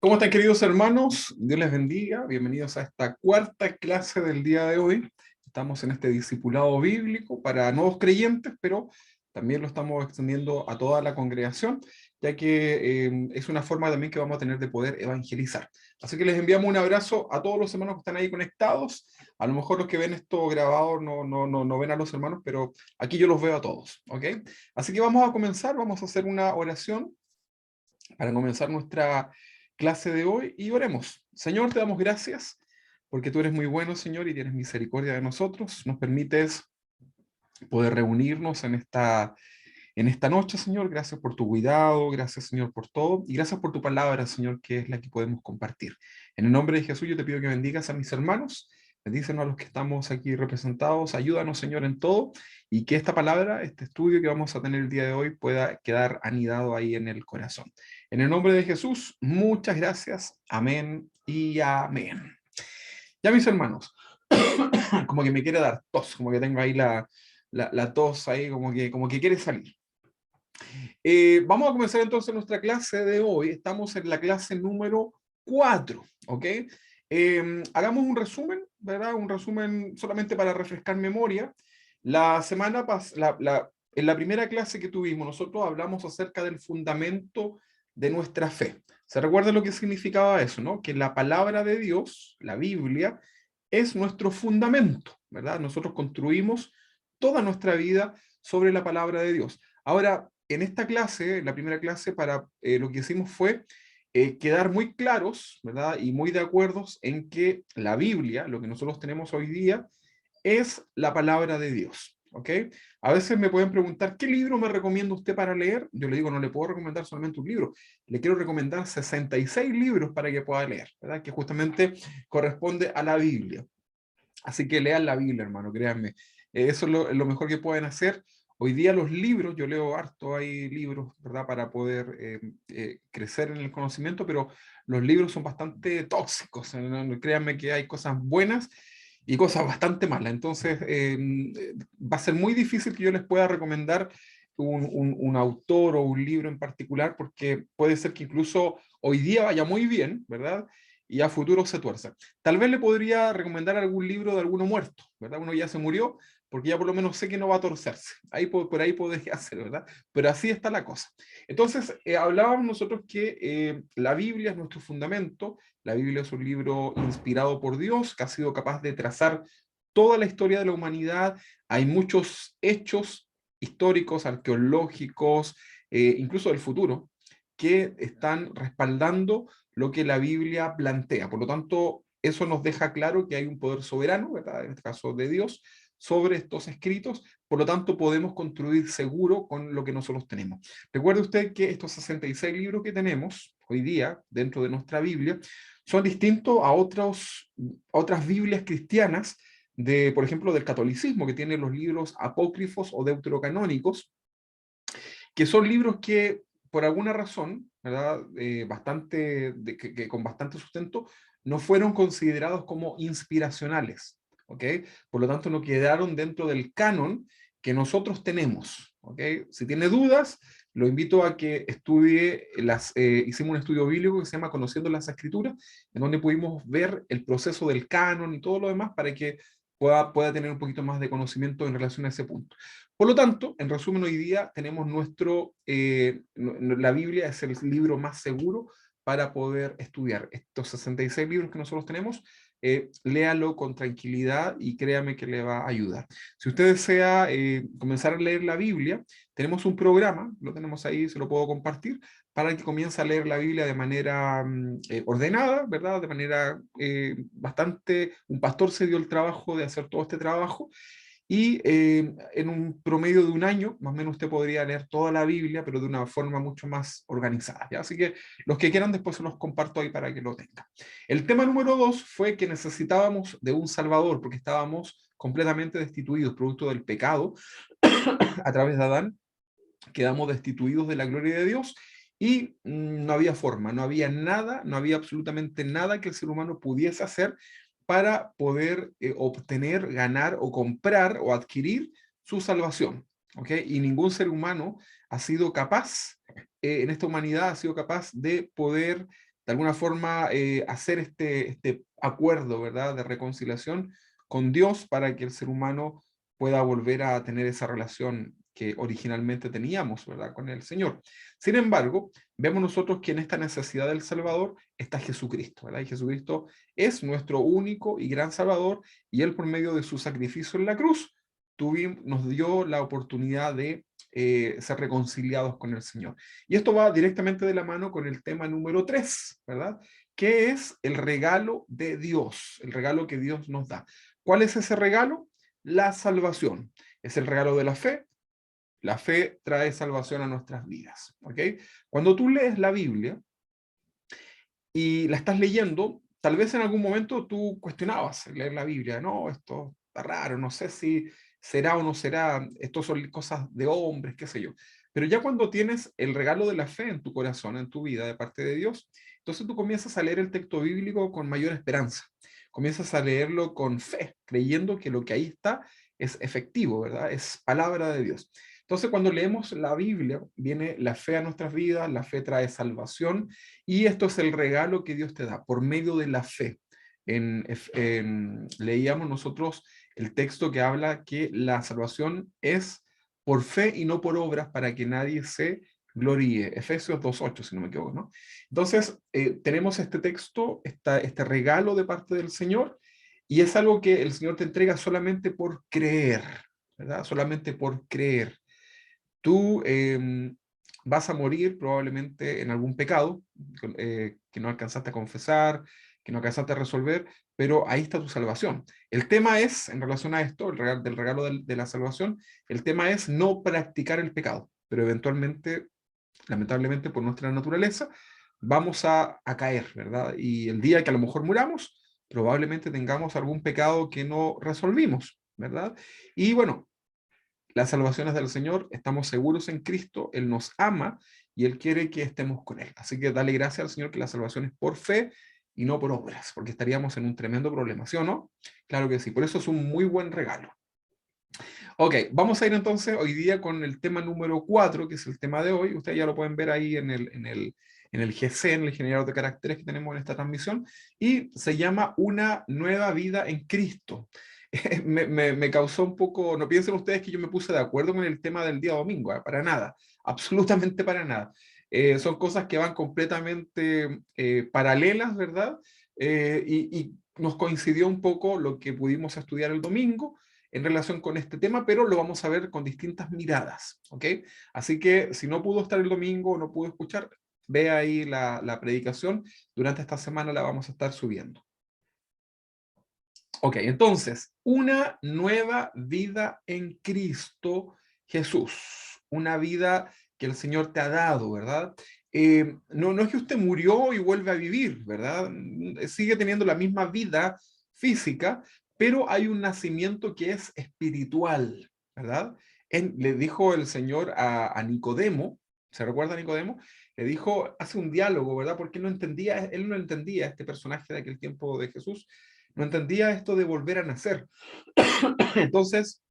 ¿Cómo están, queridos hermanos? Dios les bendiga. Bienvenidos a esta cuarta clase del día de hoy. Estamos en este discipulado bíblico para nuevos creyentes, pero también lo estamos extendiendo a toda la congregación, ya que es una forma también que vamos a tener de poder evangelizar. Así que les enviamos un abrazo a todos los hermanos que están ahí conectados. A lo mejor los que ven esto grabado no ven a los hermanos, pero aquí yo los veo a todos, ¿ok? Así que vamos a comenzar, vamos a hacer una oración para comenzar nuestra clase de hoy y oremos. Señor, te damos gracias porque tú eres muy bueno, Señor, y tienes misericordia de nosotros. Nos permites poder reunirnos en esta noche, Señor. Gracias por tu cuidado, gracias, Señor, por todo, y gracias por tu palabra, Señor, que es la que podemos compartir. En el nombre de Jesús yo te pido que bendigas a mis hermanos, bendícenos a los que estamos aquí representados, ayúdanos, Señor, en todo, y que esta palabra, este estudio que vamos a tener el día de hoy pueda quedar anidado ahí en el corazón. En el nombre de Jesús, muchas gracias. Amén y amén. Ya, mis hermanos, como que me quiere dar tos, como que tengo ahí la tos ahí, como que quiere salir. Vamos a comenzar entonces nuestra clase de hoy. Estamos en la clase número 4, ¿ok? Hagamos un resumen, ¿verdad? Un resumen solamente para refrescar memoria. La semana pasada, en la primera clase que tuvimos, nosotros hablamos acerca del fundamento de nuestra fe. ¿Se recuerda lo que significaba eso, no? Que la palabra de Dios, la Biblia, es nuestro fundamento, ¿verdad? Nosotros construimos toda nuestra vida sobre la palabra de Dios. Ahora, en esta clase, la primera clase, lo que hicimos fue quedar muy claros, ¿verdad? Y muy de acuerdo en que la Biblia, lo que nosotros tenemos hoy día, es la palabra de Dios, ¿ok? A veces me pueden preguntar, ¿qué libro me recomienda usted para leer? Yo le digo, no le puedo recomendar solamente un libro, le quiero recomendar 66 libros para que pueda leer, ¿verdad? Que justamente corresponde a la Biblia. Así que lean la Biblia, hermano, créanme. Eso es lo mejor que pueden hacer. Hoy día los libros, yo leo harto, hay libros, ¿verdad?, para poder crecer en el conocimiento, pero los libros son bastante tóxicos. Créanme que hay cosas buenas y cosas bastante malas. Entonces, va a ser muy difícil que yo les pueda recomendar un autor o un libro en particular, porque puede ser que incluso hoy día vaya muy bien, ¿verdad? Y a futuro se tuerza. Tal vez le podría recomendar algún libro de alguno muerto, ¿verdad? Uno ya se murió, porque ya por lo menos sé que no va a torcerse. Ahí por ahí podría hacer, ¿verdad? Pero así está la cosa. Entonces, hablábamos nosotros que la Biblia es nuestro fundamento. La Biblia es un libro inspirado por Dios, que ha sido capaz de trazar toda la historia de la humanidad. Hay muchos hechos históricos, arqueológicos, incluso del futuro, que están respaldando lo que la Biblia plantea. Por lo tanto, eso nos deja claro que hay un poder soberano, ¿verdad?, en este caso de Dios, sobre estos escritos. Por lo tanto, podemos construir seguro con lo que nosotros tenemos. Recuerde usted que estos 66 libros que tenemos hoy día dentro de nuestra Biblia son distintos a otras Biblias cristianas, por ejemplo, del catolicismo, que tiene los libros apócrifos o deuterocanónicos, que son libros que por alguna razón, ¿verdad? Que con bastante sustento, no fueron considerados como inspiracionales, ¿ok? Por lo tanto, no quedaron dentro del canon que nosotros tenemos, ¿ok? Si tiene dudas, lo invito a que estudie, hicimos un estudio bíblico que se llama Conociendo las Escrituras, en donde pudimos ver el proceso del canon y todo lo demás para que pueda tener un poquito más de conocimiento en relación a ese punto. Por lo tanto, en resumen, hoy día tenemos la Biblia es el libro más seguro para poder estudiar. Estos 66 libros que nosotros tenemos, léalo con tranquilidad y créame que le va a ayudar. Si usted desea comenzar a leer la Biblia, tenemos un programa, lo tenemos ahí, se lo puedo compartir, para que comience a leer la Biblia de manera ordenada, ¿verdad? De manera un pastor se dio el trabajo de hacer todo este trabajo, y en un promedio de un año, más o menos usted podría leer toda la Biblia, pero de una forma mucho más organizada, ¿ya? Así que los que quieran después se los comparto ahí para que lo tengan. El tema número 2 fue que necesitábamos de un Salvador, porque estábamos completamente destituidos, producto del pecado, a través de Adán, quedamos destituidos de la gloria de Dios, y no había forma, no había nada, no había absolutamente nada que el ser humano pudiese hacer para poder obtener, ganar o comprar o adquirir su salvación. ¿Ok? Y ningún ser humano ha sido capaz, en esta humanidad, ha sido capaz de poder de alguna forma hacer este acuerdo, ¿verdad?, de reconciliación con Dios para que el ser humano pueda volver a tener esa relación que originalmente teníamos, ¿verdad?, con el Señor. Sin embargo, vemos nosotros que en esta necesidad del Salvador está Jesucristo, ¿verdad? Y Jesucristo es nuestro único y gran Salvador, y Él, por medio de su sacrificio en la cruz, nos dio la oportunidad de ser reconciliados con el Señor. Y esto va directamente de la mano con el tema número 3, ¿verdad? ¿Qué es el regalo de Dios? El regalo que Dios nos da. ¿Cuál es ese regalo? La salvación. Es el regalo de la fe. La fe trae salvación a nuestras vidas, ¿ok? Cuando tú lees la Biblia y la estás leyendo, tal vez en algún momento tú cuestionabas leer la Biblia. No, esto está raro, no sé si será o no será, esto son cosas de hombres, qué sé yo. Pero ya cuando tienes el regalo de la fe en tu corazón, en tu vida, de parte de Dios, entonces tú comienzas a leer el texto bíblico con mayor esperanza. Comienzas a leerlo con fe, creyendo que lo que ahí está es efectivo, ¿verdad? Es palabra de Dios. Entonces, cuando leemos la Biblia, viene la fe a nuestras vidas, la fe trae salvación, y esto es el regalo que Dios te da por medio de la fe. Leíamos nosotros el texto que habla que la salvación es por fe y no por obras, para que nadie se gloríe. Efesios 2:8, si no me equivoco, ¿no? Entonces, tenemos este texto, este regalo de parte del Señor, y es algo que el Señor te entrega solamente por creer, ¿verdad? Solamente por creer. Tú vas a morir probablemente en algún pecado que no alcanzaste a confesar, que no alcanzaste a resolver, pero ahí está tu salvación. El tema es, en relación a esto, del regalo de la salvación, el tema es no practicar el pecado, pero eventualmente, lamentablemente por nuestra naturaleza, vamos a caer, ¿verdad? Y el día que a lo mejor muramos, probablemente tengamos algún pecado que no resolvimos, ¿verdad? Y bueno, la salvación es del Señor, estamos seguros en Cristo, Él nos ama y Él quiere que estemos con Él. Así que dale gracias al Señor que la salvación es por fe y no por obras, porque estaríamos en un tremendo problema, ¿sí o no? Claro que sí, por eso es un muy buen regalo. Ok, vamos a ir entonces hoy día con el tema número 4, que es el tema de hoy. Ustedes ya lo pueden ver ahí en el GC, en el generador de caracteres que tenemos en esta transmisión, y se llama Una nueva vida en Cristo. Me causó un poco, no piensen ustedes que yo me puse de acuerdo con el tema del día domingo, para nada, absolutamente para nada. Son cosas que van completamente paralelas, ¿verdad? Y nos coincidió un poco lo que pudimos estudiar el domingo en relación con este tema, pero lo vamos a ver con distintas miradas, ¿ok? Así que si no pudo estar el domingo o no pudo escuchar, ve ahí la predicación. Durante esta semana la vamos a estar subiendo. Ok, entonces, una nueva vida en Cristo Jesús. Una vida que el Señor te ha dado, ¿verdad? No es que usted murió y vuelve a vivir, ¿verdad? Sigue teniendo la misma vida física, pero hay un nacimiento que es espiritual, ¿verdad? Le dijo el Señor a Nicodemo, ¿se recuerda a Nicodemo? Le dijo, hace un diálogo, ¿verdad? Porque él no entendía este personaje de aquel tiempo de Jesús, no entendía esto de volver a nacer. Entonces,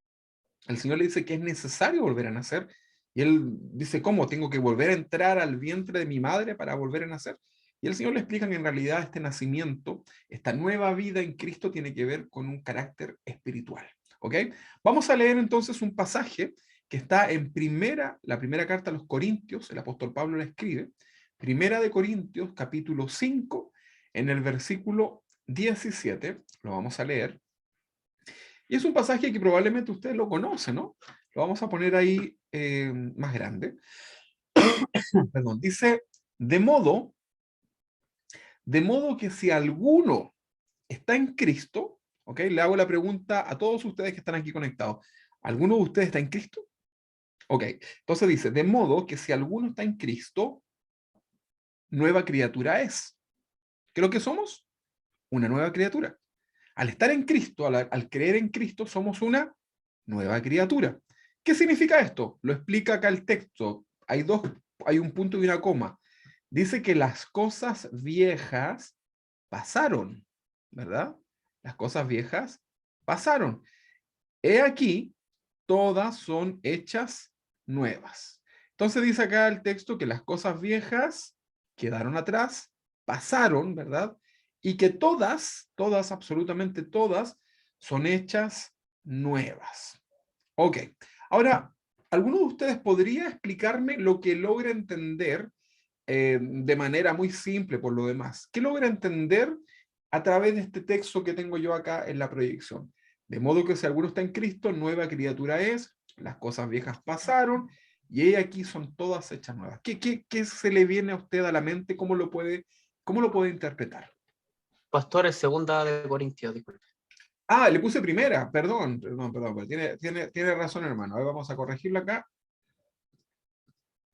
el Señor le dice que es necesario volver a nacer, y él dice, ¿cómo? ¿Tengo que volver a entrar al vientre de mi madre para volver a nacer? Y el Señor le explica que en realidad este nacimiento, esta nueva vida en Cristo tiene que ver con un carácter espiritual. ¿Ok? Vamos a leer entonces un pasaje que está en la primera carta a los Corintios, el apóstol Pablo la escribe, Primera de Corintios, capítulo 5, en el versículo 17, lo vamos a leer. Y es un pasaje que probablemente ustedes lo conocen, ¿no? Lo vamos a poner ahí más grande. Perdón, dice, de modo, de modo que si alguno está en Cristo, ¿ok? Le hago la pregunta a todos ustedes que están aquí conectados. ¿Alguno de ustedes está en Cristo? Ok, entonces dice, de modo que si alguno está en Cristo, nueva criatura es. ¿Qué es lo que somos? Una nueva criatura. Al estar en Cristo, al creer en Cristo, somos una nueva criatura. ¿Qué significa esto? Lo explica acá el texto. Hay un punto y una coma. Dice que las cosas viejas pasaron, ¿verdad? Las cosas viejas pasaron. He aquí, todas son hechas nuevas. Entonces dice acá el texto que las cosas viejas quedaron atrás pasaron, ¿verdad? Y que todas, absolutamente todas, son hechas nuevas. Ok, ahora, ¿alguno de ustedes podría explicarme lo que logra entender de manera muy simple por lo demás? ¿Qué logra entender a través de este texto que tengo yo acá en la proyección? De modo que si alguno está en Cristo, nueva criatura es, las cosas viejas pasaron, y he aquí son todas hechas nuevas. ¿Qué se le viene a usted a la mente? Cómo lo puede interpretar? Pastor, es segunda de Corintios, disculpe. Ah, le puse primera, perdón, pero tiene razón, hermano. A ver, vamos a corregirlo acá.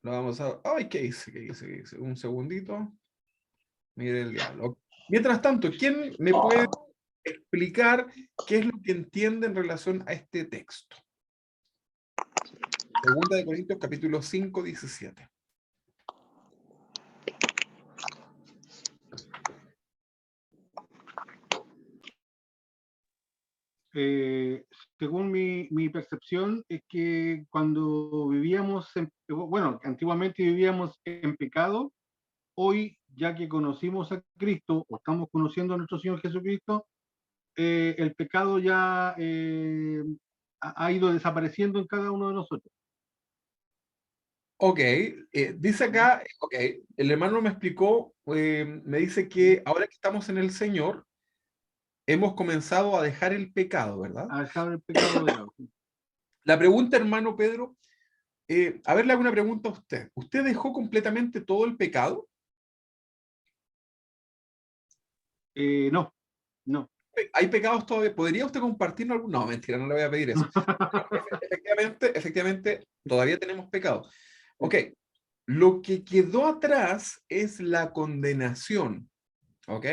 Lo vamos a... Ay, ¿qué hice? ¿Qué hice? Un segundito. Mire el diablo. Mientras tanto, ¿quién me puede explicar qué es lo que entiende en relación a este texto? Segunda de Corintios, capítulo 5, 17. Según mi percepción, es que cuando vivíamos, bueno, antiguamente vivíamos en pecado, hoy, ya que conocimos a Cristo, o estamos conociendo a nuestro Señor Jesucristo, el pecado ya ha ido desapareciendo en cada uno de nosotros. Ok, dice acá, ok, el hermano me explicó, me dice que ahora que estamos en el Señor, hemos comenzado a dejar el pecado, ¿verdad? A dejar el pecado de lado. La pregunta, hermano Pedro, a ver, le hago una pregunta a usted. ¿Usted dejó completamente todo el pecado? No, no. ¿Hay pecados todavía? ¿Podría usted compartirnos algún? No, mentira, no le voy a pedir eso. Efectivamente, todavía tenemos pecado. Ok, lo que quedó atrás es la condenación. ¿Ok?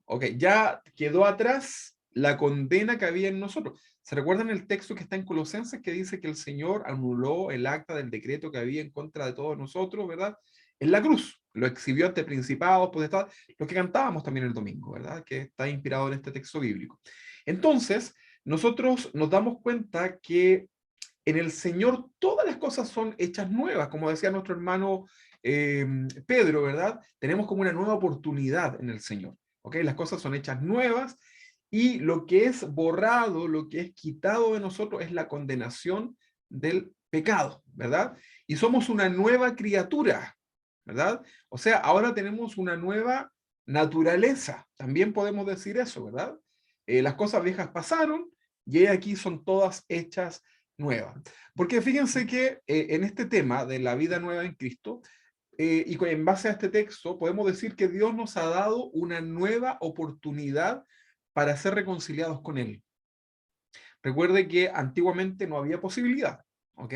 Ok, ya quedó atrás la condena que había en nosotros. ¿Se recuerdan el texto que está en Colosenses que dice que el Señor anuló el acta del decreto que había en contra de todos nosotros, ¿verdad? En la cruz. Lo exhibió ante principados, potestades, lo que cantábamos también el domingo, ¿verdad? Que está inspirado en este texto bíblico. Entonces, nosotros nos damos cuenta que en el Señor todas las cosas son hechas nuevas, como decía nuestro hermano Pedro, ¿verdad? Tenemos como una nueva oportunidad en el Señor, ¿ok? Las cosas son hechas nuevas y lo que es borrado, lo que es quitado de nosotros es la condenación del pecado, ¿verdad? Y somos una nueva criatura, ¿verdad? O sea, ahora tenemos una nueva naturaleza, también podemos decir eso, ¿verdad? Las cosas viejas pasaron y aquí son todas hechas nuevas. Porque fíjense que en este tema de la vida nueva en Cristo, y en base a este texto, podemos decir que Dios nos ha dado una nueva oportunidad para ser reconciliados con Él. Recuerde que antiguamente no había posibilidad, ¿ok?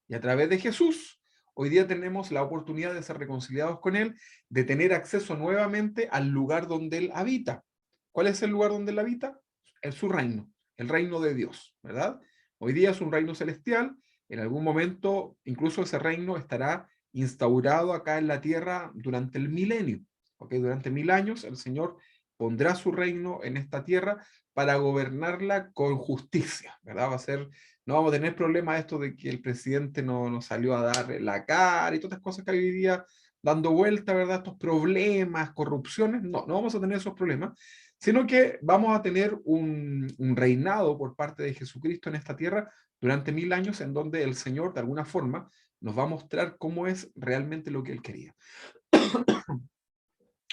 Y a través de Jesús, hoy día tenemos la oportunidad de ser reconciliados con Él, de tener acceso nuevamente al lugar donde Él habita. ¿Cuál es el lugar donde Él habita? Es su reino, el reino de Dios, ¿verdad? Hoy día es un reino celestial, en algún momento incluso ese reino estará instaurado acá en la tierra durante el milenio, ¿ok? Durante 1000 años el Señor pondrá su reino en esta tierra para gobernarla con justicia, ¿verdad? Va a ser, no vamos a tener problema esto de que el presidente no nos salió a dar la cara y todas estas cosas que hay hoy día dando vuelta, ¿verdad? Estos problemas, corrupciones, no vamos a tener esos problemas, sino que vamos a tener un reinado por parte de Jesucristo en esta tierra durante 1000 años en donde el Señor, de alguna forma, nos va a mostrar cómo es realmente lo que Él quería.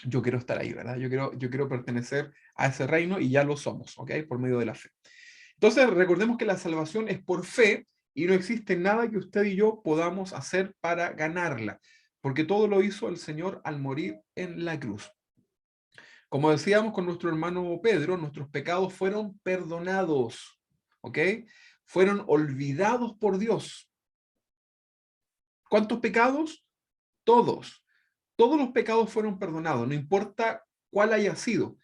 Yo quiero estar ahí, ¿verdad? Yo quiero pertenecer a ese reino y ya lo somos, ¿ok? Por medio de la fe. Entonces, recordemos que la salvación es por fe y no existe nada que usted y yo podamos hacer para ganarla, porque todo lo hizo el Señor al morir en la cruz. Como decíamos con nuestro hermano Pedro, nuestros pecados fueron perdonados, ¿ok? Fueron olvidados por Dios. ¿Cuántos pecados? Todos. Todos los pecados fueron perdonados, no importa cuál haya sido.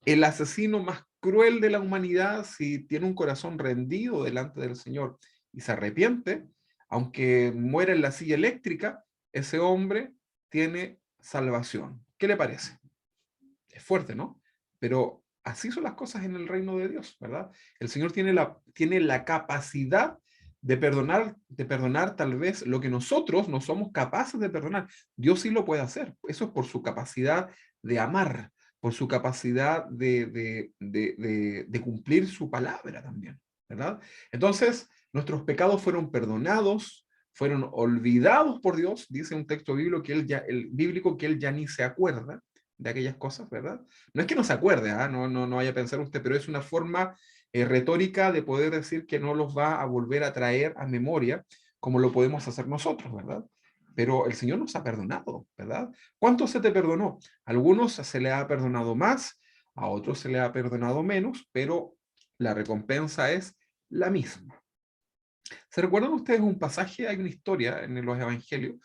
El asesino más cruel de la humanidad, si tiene un corazón rendido delante del Señor y se arrepiente, aunque muera en la silla eléctrica, ese hombre tiene salvación. ¿Qué le parece? Es fuerte, ¿no? Pero así son las cosas en el reino de Dios, ¿verdad? El Señor tiene la capacidad de perdonar tal vez lo que nosotros no somos capaces de perdonar. Dios sí lo puede hacer. Eso es por su capacidad de amar, por su capacidad de cumplir su palabra también, ¿verdad? Entonces, nuestros pecados fueron perdonados, fueron olvidados por Dios, dice un texto bíblico que él ya ni se acuerda de aquellas cosas, ¿verdad? No es que no se acuerde, ¿eh? No vaya a pensar usted, pero es una forma retórica de poder decir que no los va a volver a traer a memoria como lo podemos hacer nosotros, ¿verdad? Pero el Señor nos ha perdonado, ¿verdad? ¿Cuánto se te perdonó? A algunos se le ha perdonado más, a otros se le ha perdonado menos, pero la recompensa es la misma. ¿Se recuerdan ustedes un pasaje? Hay una historia en los evangelios,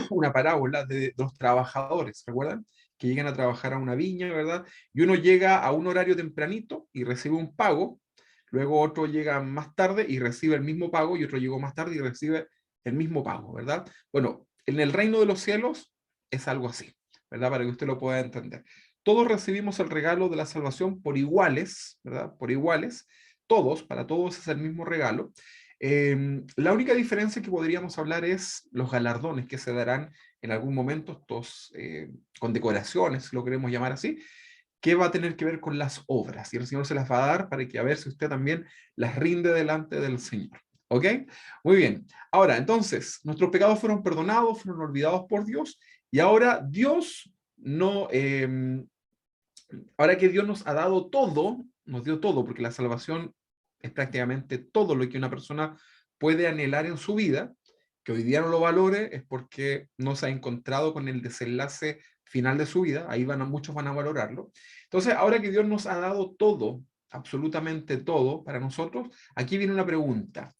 una parábola de los trabajadores, ¿recuerdan? Que llegan a trabajar a una viña, ¿verdad? Y uno llega a un horario tempranito y recibe un pago, luego otro llega más tarde y recibe el mismo pago, y otro llegó más tarde y recibe el mismo pago, ¿verdad? Bueno, en el reino de los cielos es algo así, ¿verdad? Para que usted lo pueda entender. Todos recibimos el regalo de la salvación por iguales, ¿verdad? Por iguales, todos, para todos es el mismo regalo. La única diferencia que podríamos hablar es los galardones que se darán en algún momento, estos condecoraciones, si lo queremos llamar así, que va a tener que ver con las obras, y el Señor se las va a dar para que a ver si usted también las rinde delante del Señor. ¿Ok? Muy bien. Ahora, entonces, nuestros pecados fueron perdonados, fueron olvidados por Dios, y ahora Dios no, ahora que Dios nos ha dado todo, nos dio todo, porque la salvación es prácticamente todo lo que una persona puede anhelar en su vida, que hoy día no lo valore, es porque no se ha encontrado con el desenlace final de su vida, ahí muchos van a valorarlo. Entonces, ahora que Dios nos ha dado todo, absolutamente todo para nosotros, aquí viene una pregunta.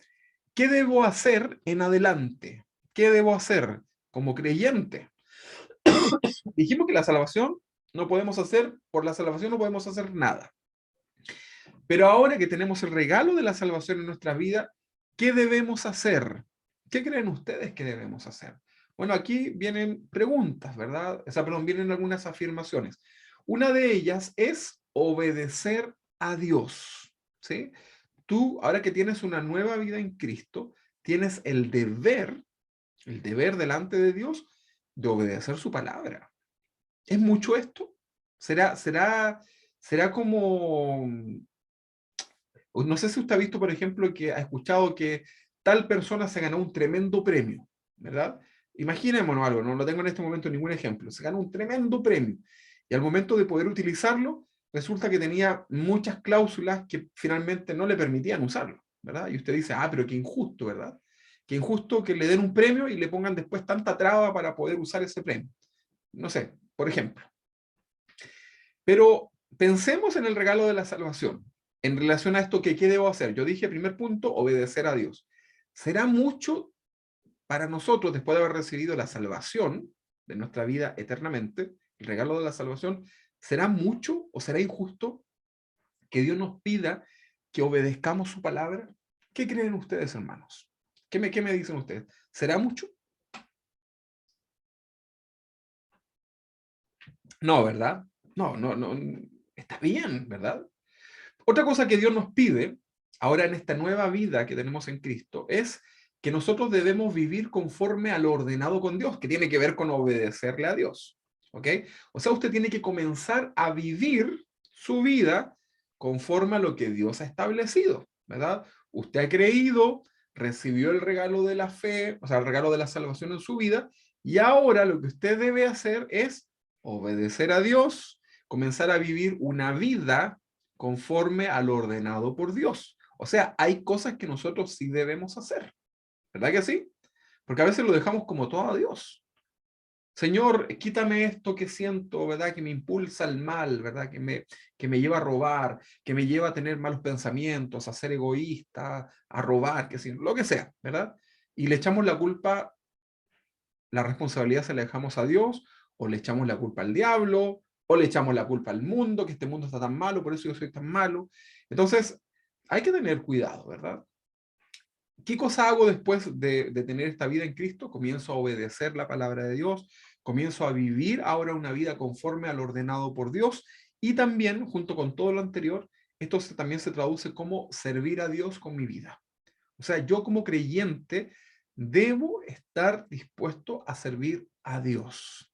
¿Qué debo hacer en adelante? ¿Qué debo hacer como creyente? Dijimos que la salvación no podemos hacer, por la salvación no podemos hacer nada. Pero ahora que tenemos el regalo de la salvación en nuestra vida, ¿qué debemos hacer? ¿Qué creen ustedes que debemos hacer? Bueno, aquí vienen preguntas, ¿verdad? O sea, perdón, vienen algunas afirmaciones. Una de ellas es obedecer a Dios, ¿sí? Tú, ahora que tienes una nueva vida en Cristo, tienes el deber delante de Dios de obedecer su palabra. ¿Es mucho esto? ¿Será como, no sé si usted ha visto, por ejemplo, que ha escuchado que tal persona se ganó un tremendo premio, ¿verdad? Imaginémonos algo, no lo tengo en este momento ningún ejemplo, se ganó un tremendo premio y al momento de poder utilizarlo, resulta que tenía muchas cláusulas que finalmente no le permitían usarlo, ¿verdad? Y usted dice, ah, pero qué injusto, ¿verdad? Qué injusto que le den un premio y le pongan después tanta traba para poder usar ese premio. No sé, por ejemplo. Pero pensemos en el regalo de la salvación. En relación a esto, ¿qué debo hacer? Yo dije, primer punto, obedecer a Dios. ¿Será mucho para nosotros, después de haber recibido la salvación de nuestra vida eternamente, el regalo de la salvación, será mucho o será injusto que Dios nos pida que obedezcamos su palabra? ¿Qué creen ustedes, hermanos? ¿Qué me dicen ustedes? ¿Será mucho? No, ¿verdad? No, está bien, ¿verdad? Otra cosa que Dios nos pide, ahora en esta nueva vida que tenemos en Cristo, es que nosotros debemos vivir conforme a lo ordenado con Dios, que tiene que ver con obedecerle a Dios. ¿Ok? O sea, usted tiene que comenzar a vivir su vida conforme a lo que Dios ha establecido, ¿verdad? Usted ha creído, recibió el regalo de la fe, o sea, el regalo de la salvación en su vida, y ahora lo que usted debe hacer es obedecer a Dios, comenzar a vivir una vida conforme a lo ordenado por Dios. O sea, hay cosas que nosotros sí debemos hacer, ¿verdad que sí? Porque a veces lo dejamos como todo a Dios. Señor, quítame esto que siento, ¿verdad? Que me impulsa al mal, ¿verdad? Que me lleva a robar, que me lleva a tener malos pensamientos, a ser egoísta, a robar, lo que sea, ¿verdad? Y le echamos la culpa, la responsabilidad se la dejamos a Dios, o le echamos la culpa al diablo, o le echamos la culpa al mundo, que este mundo está tan malo, por eso yo soy tan malo. Entonces, hay que tener cuidado, ¿verdad? ¿Qué cosa hago después de tener esta vida en Cristo? Comienzo a obedecer la palabra de Dios, comienzo a vivir ahora una vida conforme al ordenado por Dios, y también, junto con todo lo anterior, esto también se traduce como servir a Dios con mi vida. O sea, yo como creyente debo estar dispuesto a servir a Dios.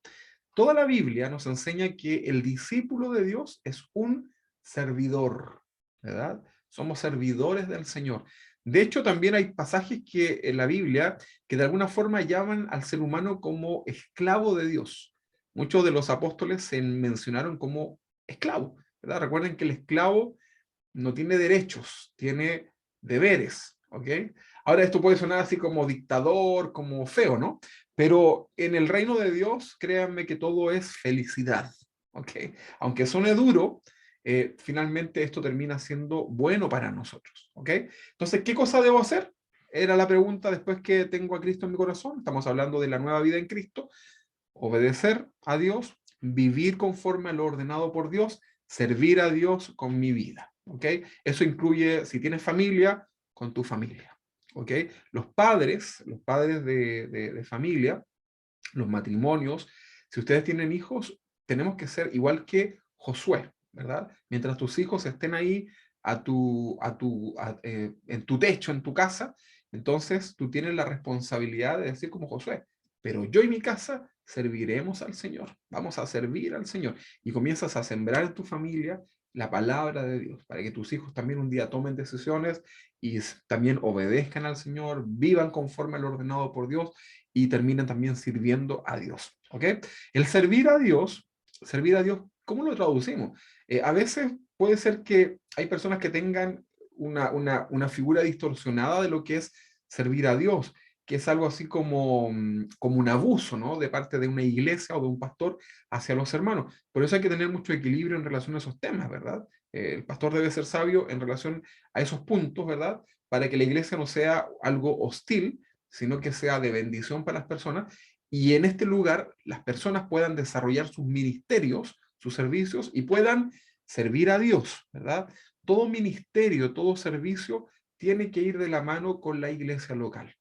toda la Biblia nos enseña que el discípulo de Dios es un servidor, ¿verdad? Somos servidores del Señor. De hecho, también hay pasajes que en la Biblia que de alguna forma llaman al ser humano como esclavo de Dios. Muchos de los apóstoles se mencionaron como esclavo, ¿verdad? Recuerden que el esclavo no tiene derechos, tiene deberes, ¿ok? Ahora esto puede sonar así como dictador, como feo, ¿no? Pero en el reino de Dios, créanme que todo es felicidad, ¿ok? Aunque suene duro, finalmente esto termina siendo bueno para nosotros, ¿ok? Entonces, ¿qué cosa debo hacer? Era la pregunta después que tengo a Cristo en mi corazón. Estamos hablando de la nueva vida en Cristo. Obedecer a Dios, vivir conforme a lo ordenado por Dios, servir a Dios con mi vida, ¿ok? Eso incluye, si tienes familia, con tu familia, ¿ok? Los padres de familia, los matrimonios, si ustedes tienen hijos, tenemos que ser igual que Josué, ¿verdad? Mientras tus hijos estén ahí en tu techo, en tu casa, entonces tú tienes la responsabilidad de decir como Josué, pero yo y mi casa serviremos al Señor, vamos a servir al Señor. Y comienzas a sembrar en tu familia la palabra de Dios, para que tus hijos también un día tomen decisiones y también obedezcan al Señor, vivan conforme al ordenado por Dios y terminen también sirviendo a Dios. ¿Ok? El servir a Dios, ¿cómo lo traducimos? A veces puede ser que hay personas que tengan una figura distorsionada de lo que es servir a Dios, que es algo así como un abuso, ¿no? De parte de una iglesia o de un pastor hacia los hermanos. Por eso hay que tener mucho equilibrio en relación a esos temas, ¿verdad? El pastor debe ser sabio en relación a esos puntos, ¿verdad? Para que la iglesia no sea algo hostil, sino que sea de bendición para las personas y en este lugar las personas puedan desarrollar sus ministerios, sus servicios y puedan servir a Dios, ¿verdad? Todo ministerio, todo servicio tiene que ir de la mano con la iglesia local,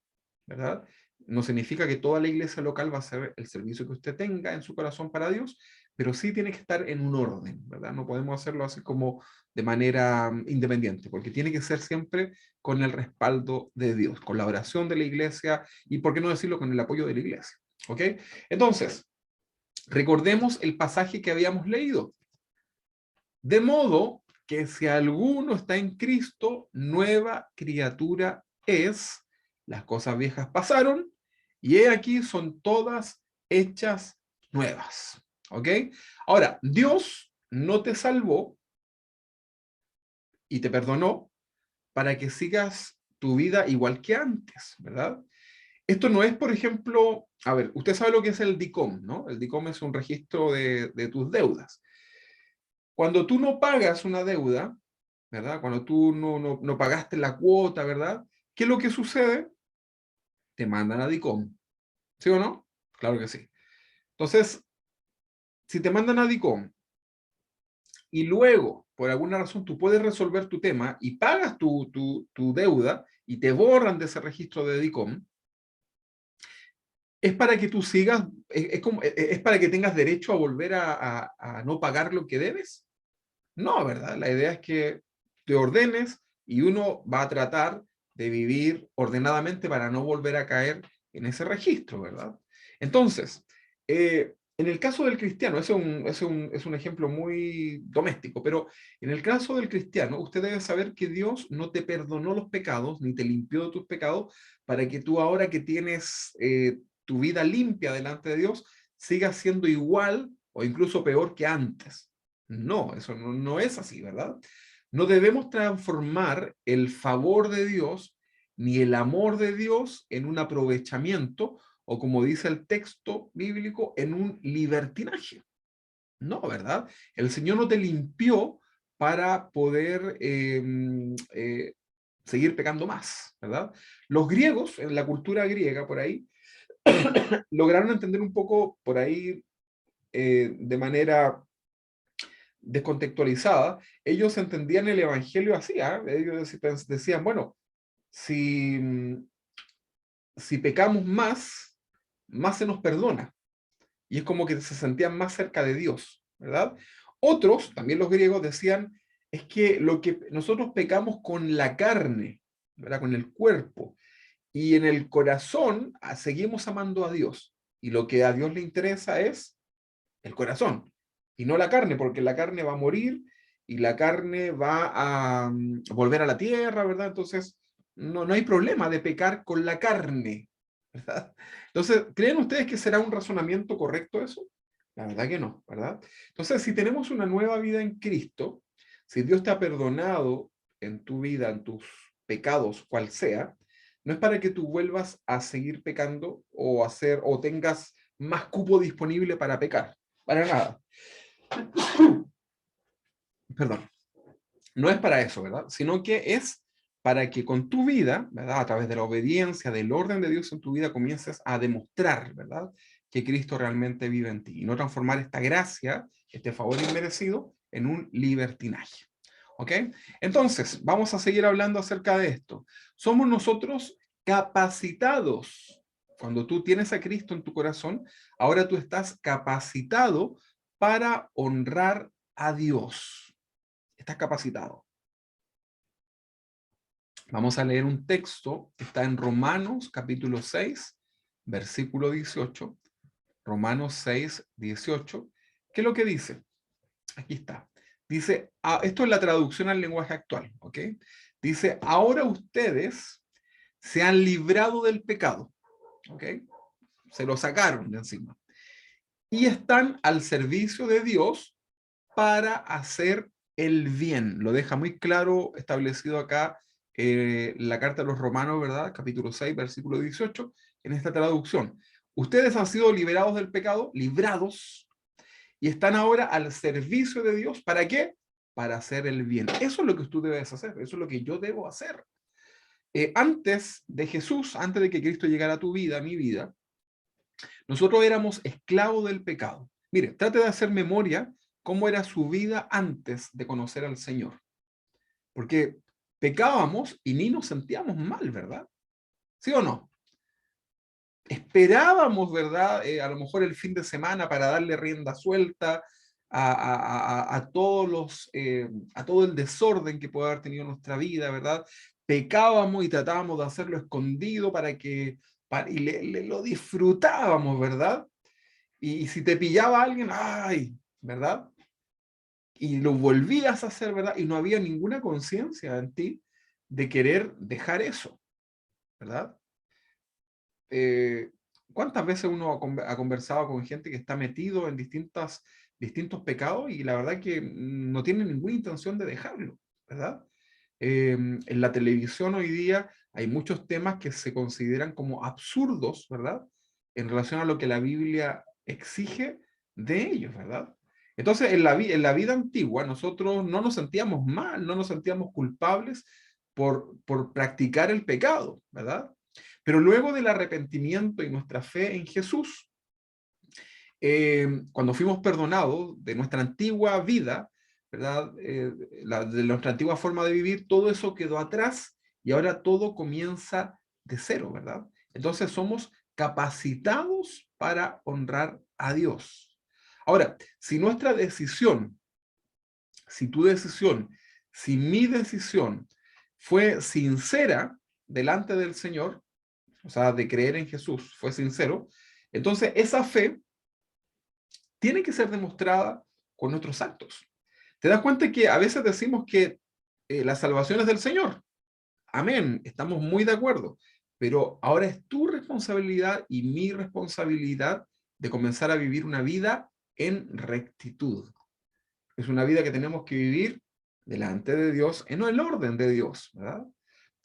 ¿verdad? No significa que toda la iglesia local va a ser el servicio que usted tenga en su corazón para Dios, pero sí tiene que estar en un orden, ¿verdad? No podemos hacerlo así como de manera independiente, porque tiene que ser siempre con el respaldo de Dios, con la oración de la iglesia y, por qué no decirlo, con el apoyo de la iglesia, ¿ok? Entonces, recordemos el pasaje que habíamos leído. De modo que si alguno está en Cristo, nueva criatura es, las cosas viejas pasaron, y he aquí son todas hechas nuevas. ¿Ok? Ahora, Dios no te salvó y te perdonó para que sigas tu vida igual que antes, ¿verdad? Esto no es, por ejemplo, a ver, usted sabe lo que es el DICOM, ¿no? El DICOM es un registro de tus deudas. Cuando tú no pagas una deuda, ¿verdad? Cuando tú no pagaste la cuota, ¿verdad? ¿Qué es lo que sucede? Te mandan a DICOM, ¿sí o no? Claro que sí. Entonces, si te mandan a DICOM y luego, por alguna razón, tú puedes resolver tu tema y pagas tu deuda y te borran de ese registro de DICOM, es para que tú sigas, es para que tengas derecho a volver a no pagar lo que debes. No, ¿verdad? La idea es que te ordenes y uno va a tratar de vivir ordenadamente para no volver a caer en ese registro, ¿verdad? Entonces, en el caso del cristiano, es un ejemplo muy doméstico, pero en el caso del cristiano, usted debe saber que Dios no te perdonó los pecados, ni te limpió de tus pecados, para que tú ahora que tienes tu vida limpia delante de Dios, sigas siendo igual o incluso peor que antes. No, eso no es así, ¿verdad? No debemos transformar el favor de Dios ni el amor de Dios en un aprovechamiento o, como dice el texto bíblico, en un libertinaje. No, ¿verdad? El Señor no te limpió para poder seguir pecando más, ¿verdad? Los griegos, en la cultura griega, por ahí, lograron entender un poco por ahí de manera descontextualizada, ellos entendían el evangelio así, ¿eh? Ellos decían, bueno, si, si pecamos más se nos perdona. Y es como que se sentían más cerca de Dios, ¿verdad? Otros, también los griegos, decían, es que lo que nosotros pecamos con la carne, ¿verdad? Con el cuerpo, y en el corazón seguimos amando a Dios. Y lo que a Dios le interesa es el corazón, y no la carne, porque la carne va a morir y la carne va a volver a la tierra, ¿verdad? Entonces, no hay problema de pecar con la carne, ¿verdad? Entonces, ¿creen ustedes que será un razonamiento correcto eso? La verdad que no, ¿verdad? Entonces, si tenemos una nueva vida en Cristo, si Dios te ha perdonado en tu vida, en tus pecados, cual sea, no es para que tú vuelvas a seguir pecando o hacer o tengas más cupo disponible para pecar. Para nada. Perdón. No es para eso, ¿verdad? Sino que es para que con tu vida, ¿verdad? A través de la obediencia, del orden de Dios en tu vida, comiences a demostrar, ¿verdad? Que Cristo realmente vive en ti y no transformar esta gracia, este favor inmerecido, en un libertinaje. ¿Ok? Entonces, vamos a seguir hablando acerca de esto. Somos nosotros capacitados. Cuando tú tienes a Cristo en tu corazón, ahora tú estás capacitado para honrar a Dios. Estás capacitado. Vamos a leer un texto que está en Romanos capítulo 6, versículo 18. Romanos 6, 18. ¿Qué es lo que dice? Aquí está. Dice, esto es la traducción al lenguaje actual, ¿ok? Dice, ahora ustedes se han librado del pecado, ¿ok? Se lo sacaron de encima. Y están al servicio de Dios para hacer el bien. Lo deja muy claro establecido acá la carta de los Romanos, ¿verdad? Capítulo 6, versículo 18, en esta traducción. Ustedes han sido liberados del pecado, librados, y están ahora al servicio de Dios. ¿Para qué? Para hacer el bien. Eso es lo que tú debes hacer, eso es lo que yo debo hacer. Antes de Jesús, antes de que Cristo llegara a tu vida, a mi vida, nosotros éramos esclavos del pecado. Mire, trate de hacer memoria cómo era su vida antes de conocer al Señor. Porque pecábamos y ni nos sentíamos mal, ¿verdad? ¿Sí o no? Esperábamos, ¿verdad? A lo mejor el fin de semana para darle rienda suelta a todo el desorden que puede haber tenido nuestra vida, ¿verdad? Pecábamos y tratábamos de hacerlo escondido y lo disfrutábamos, ¿verdad? Y si te pillaba alguien, ¡ay! ¿Verdad? Y lo volvías a hacer, ¿verdad? Y no había ninguna conciencia en ti de querer dejar eso, ¿verdad? ¿Cuántas veces uno ha conversado con gente que está metido en distintos pecados y la verdad que no tiene ninguna intención de dejarlo, ¿verdad? En la televisión hoy día hay muchos temas que se consideran como absurdos, ¿verdad? En relación a lo que la Biblia exige de ellos, ¿verdad? Entonces, en la vida antigua, nosotros no nos sentíamos mal, no nos sentíamos culpables por practicar el pecado, ¿verdad? Pero luego del arrepentimiento y nuestra fe en Jesús, cuando fuimos perdonados de nuestra antigua vida, ¿verdad? De nuestra antigua forma de vivir, todo eso quedó atrás y ahora todo comienza de cero, ¿verdad? Entonces somos capacitados para honrar a Dios. Ahora, si nuestra decisión, si tu decisión, si mi decisión fue sincera delante del Señor, o sea, de creer en Jesús, fue sincero, entonces esa fe tiene que ser demostrada con nuestros actos. ¿Te das cuenta que a veces decimos que la salvación es del Señor? Amén, estamos muy de acuerdo, pero ahora es tu responsabilidad y mi responsabilidad de comenzar a vivir una vida en rectitud. Es una vida que tenemos que vivir delante de Dios, en el orden de Dios, ¿verdad?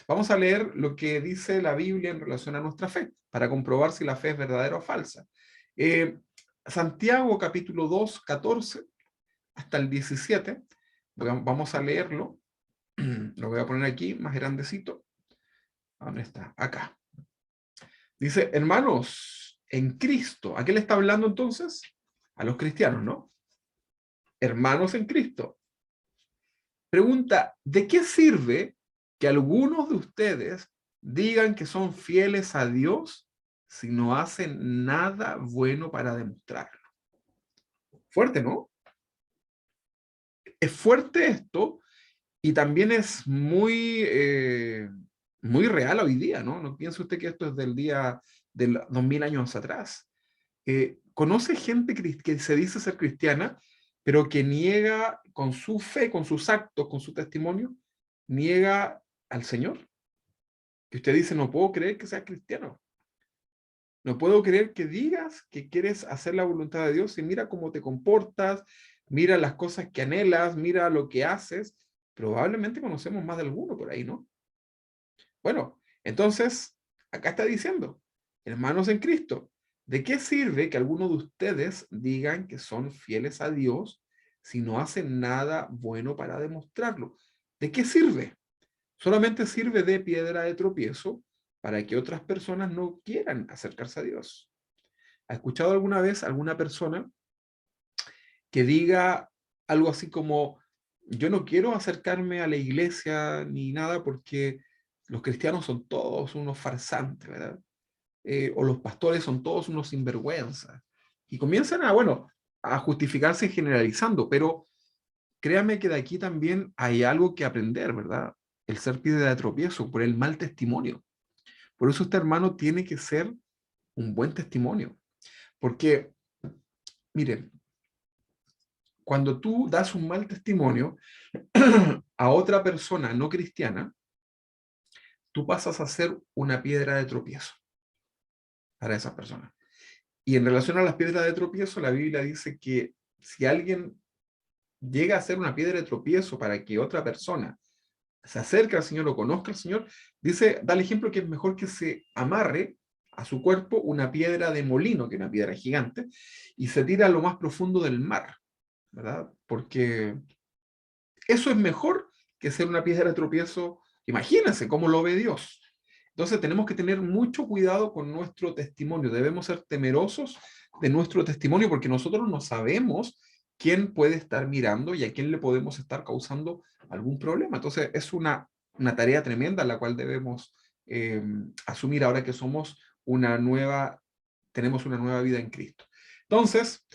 Vamos a leer lo que dice la Biblia en relación a nuestra fe, para comprobar si la fe es verdadera o falsa. Santiago capítulo 2, 14 hasta el 17, vamos a leerlo, lo voy a poner aquí, más grandecito. ¿Dónde está? Acá. Dice, hermanos, en Cristo, ¿a qué le está hablando entonces? A los cristianos, ¿no? Hermanos en Cristo. Pregunta, ¿de qué sirve que algunos de ustedes digan que son fieles a Dios si no hacen nada bueno para demostrarlo? Fuerte, ¿no? Es fuerte esto y también es muy real hoy día, ¿no? No piense usted que esto es del día de 2000 años atrás. conoce gente que se dice ser cristiana, pero que niega con su fe, con sus actos, con su testimonio, niega al Señor. Que usted dice, no puedo creer que seas cristiano. No puedo creer que digas que quieres hacer la voluntad de Dios y mira cómo te comportas, mira las cosas que anhelas, mira lo que haces. Probablemente conocemos más de alguno por ahí, ¿no? Bueno, entonces, acá está diciendo, hermanos en Cristo, ¿de qué sirve que algunos de ustedes digan que son fieles a Dios si no hacen nada bueno para demostrarlo? ¿De qué sirve? Solamente sirve de piedra de tropiezo para que otras personas no quieran acercarse a Dios. ¿Ha escuchado alguna vez alguna persona que diga algo así como, yo no quiero acercarme a la iglesia ni nada porque los cristianos son todos unos farsantes, ¿verdad? O los pastores son todos unos sinvergüenzas? Y comienzan a, bueno, a justificarse generalizando, pero créame que de aquí también hay algo que aprender, ¿verdad? El ser piedra de tropiezo por el mal testimonio. Por eso este hermano tiene que ser un buen testimonio. Porque, miren, cuando tú das un mal testimonio a otra persona no cristiana, tú pasas a ser una piedra de tropiezo para esas personas. Y en relación a las piedras de tropiezo, la Biblia dice que si alguien llega a ser una piedra de tropiezo para que otra persona se acerque al Señor o conozca al Señor, dice, da el ejemplo que es mejor que se amarre a su cuerpo una piedra de molino, que es una piedra gigante, y se tira a lo más profundo del mar, ¿verdad? Porque eso es mejor que ser una piedra de tropiezo. Imagínense cómo lo ve Dios. Entonces tenemos que tener mucho cuidado con nuestro testimonio. Debemos ser temerosos de nuestro testimonio porque nosotros no sabemos quién puede estar mirando y a quién le podemos estar causando algún problema. Entonces es una tarea tremenda la cual debemos asumir ahora que somos tenemos una nueva vida en Cristo. Entonces,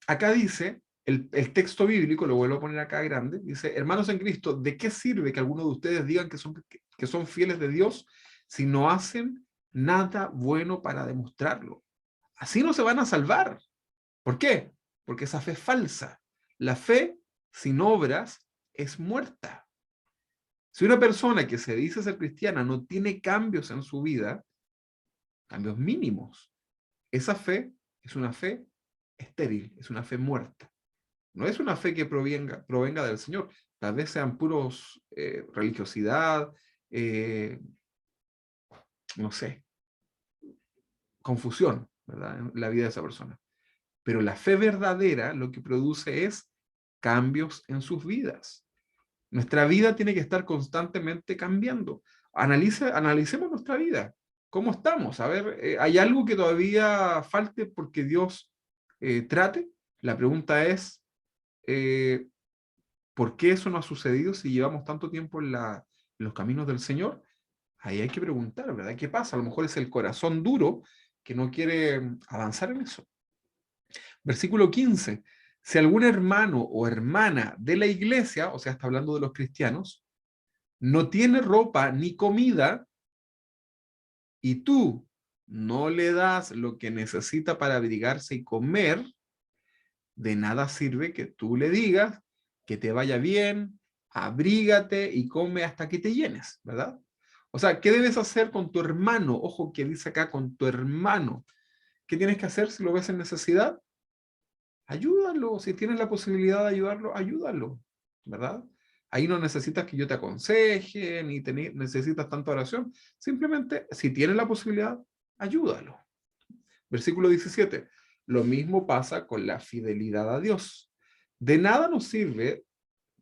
acá dice, el texto bíblico, lo vuelvo a poner acá grande, dice, hermanos en Cristo, ¿de qué sirve que algunos de ustedes digan que son fieles de Dios si no hacen nada bueno para demostrarlo? Así no se van a salvar. ¿Por qué? Porque esa fe es falsa. La fe sin obras es muerta. Si una persona que se dice ser cristiana no tiene cambios en su vida, cambios mínimos, esa fe es una fe estéril, es una fe muerta. No es una fe que provenga del Señor. Tal vez sean puros religiosidad, no sé, confusión, ¿verdad? En la vida de esa persona. Pero la fe verdadera lo que produce es cambios en sus vidas. Nuestra vida tiene que estar constantemente cambiando. Analicemos nuestra vida. ¿Cómo estamos? A ver, ¿hay algo que todavía falte porque Dios trate? La pregunta es, eh, ¿por qué eso no ha sucedido si llevamos tanto tiempo en los caminos del Señor? Ahí hay que preguntar, ¿verdad? ¿Qué pasa? A lo mejor es el corazón duro que no quiere avanzar en eso. Versículo 15. Si algún hermano o hermana de la iglesia, o sea, está hablando de los cristianos, no tiene ropa ni comida, y tú no le das lo que necesita para abrigarse y comer, de nada sirve que tú le digas que te vaya bien, abrígate y come hasta que te llenes, ¿verdad? O sea, ¿qué debes hacer con tu hermano? Ojo que dice acá, con tu hermano. ¿Qué tienes que hacer si lo ves en necesidad? Ayúdalo. Si tienes la posibilidad de ayudarlo, ayúdalo, ¿verdad? Ahí no necesitas que yo te aconseje, ni necesitas tanta oración. Simplemente, si tienes la posibilidad, ayúdalo. Versículo 17. Lo mismo pasa con la fidelidad a Dios. De nada nos sirve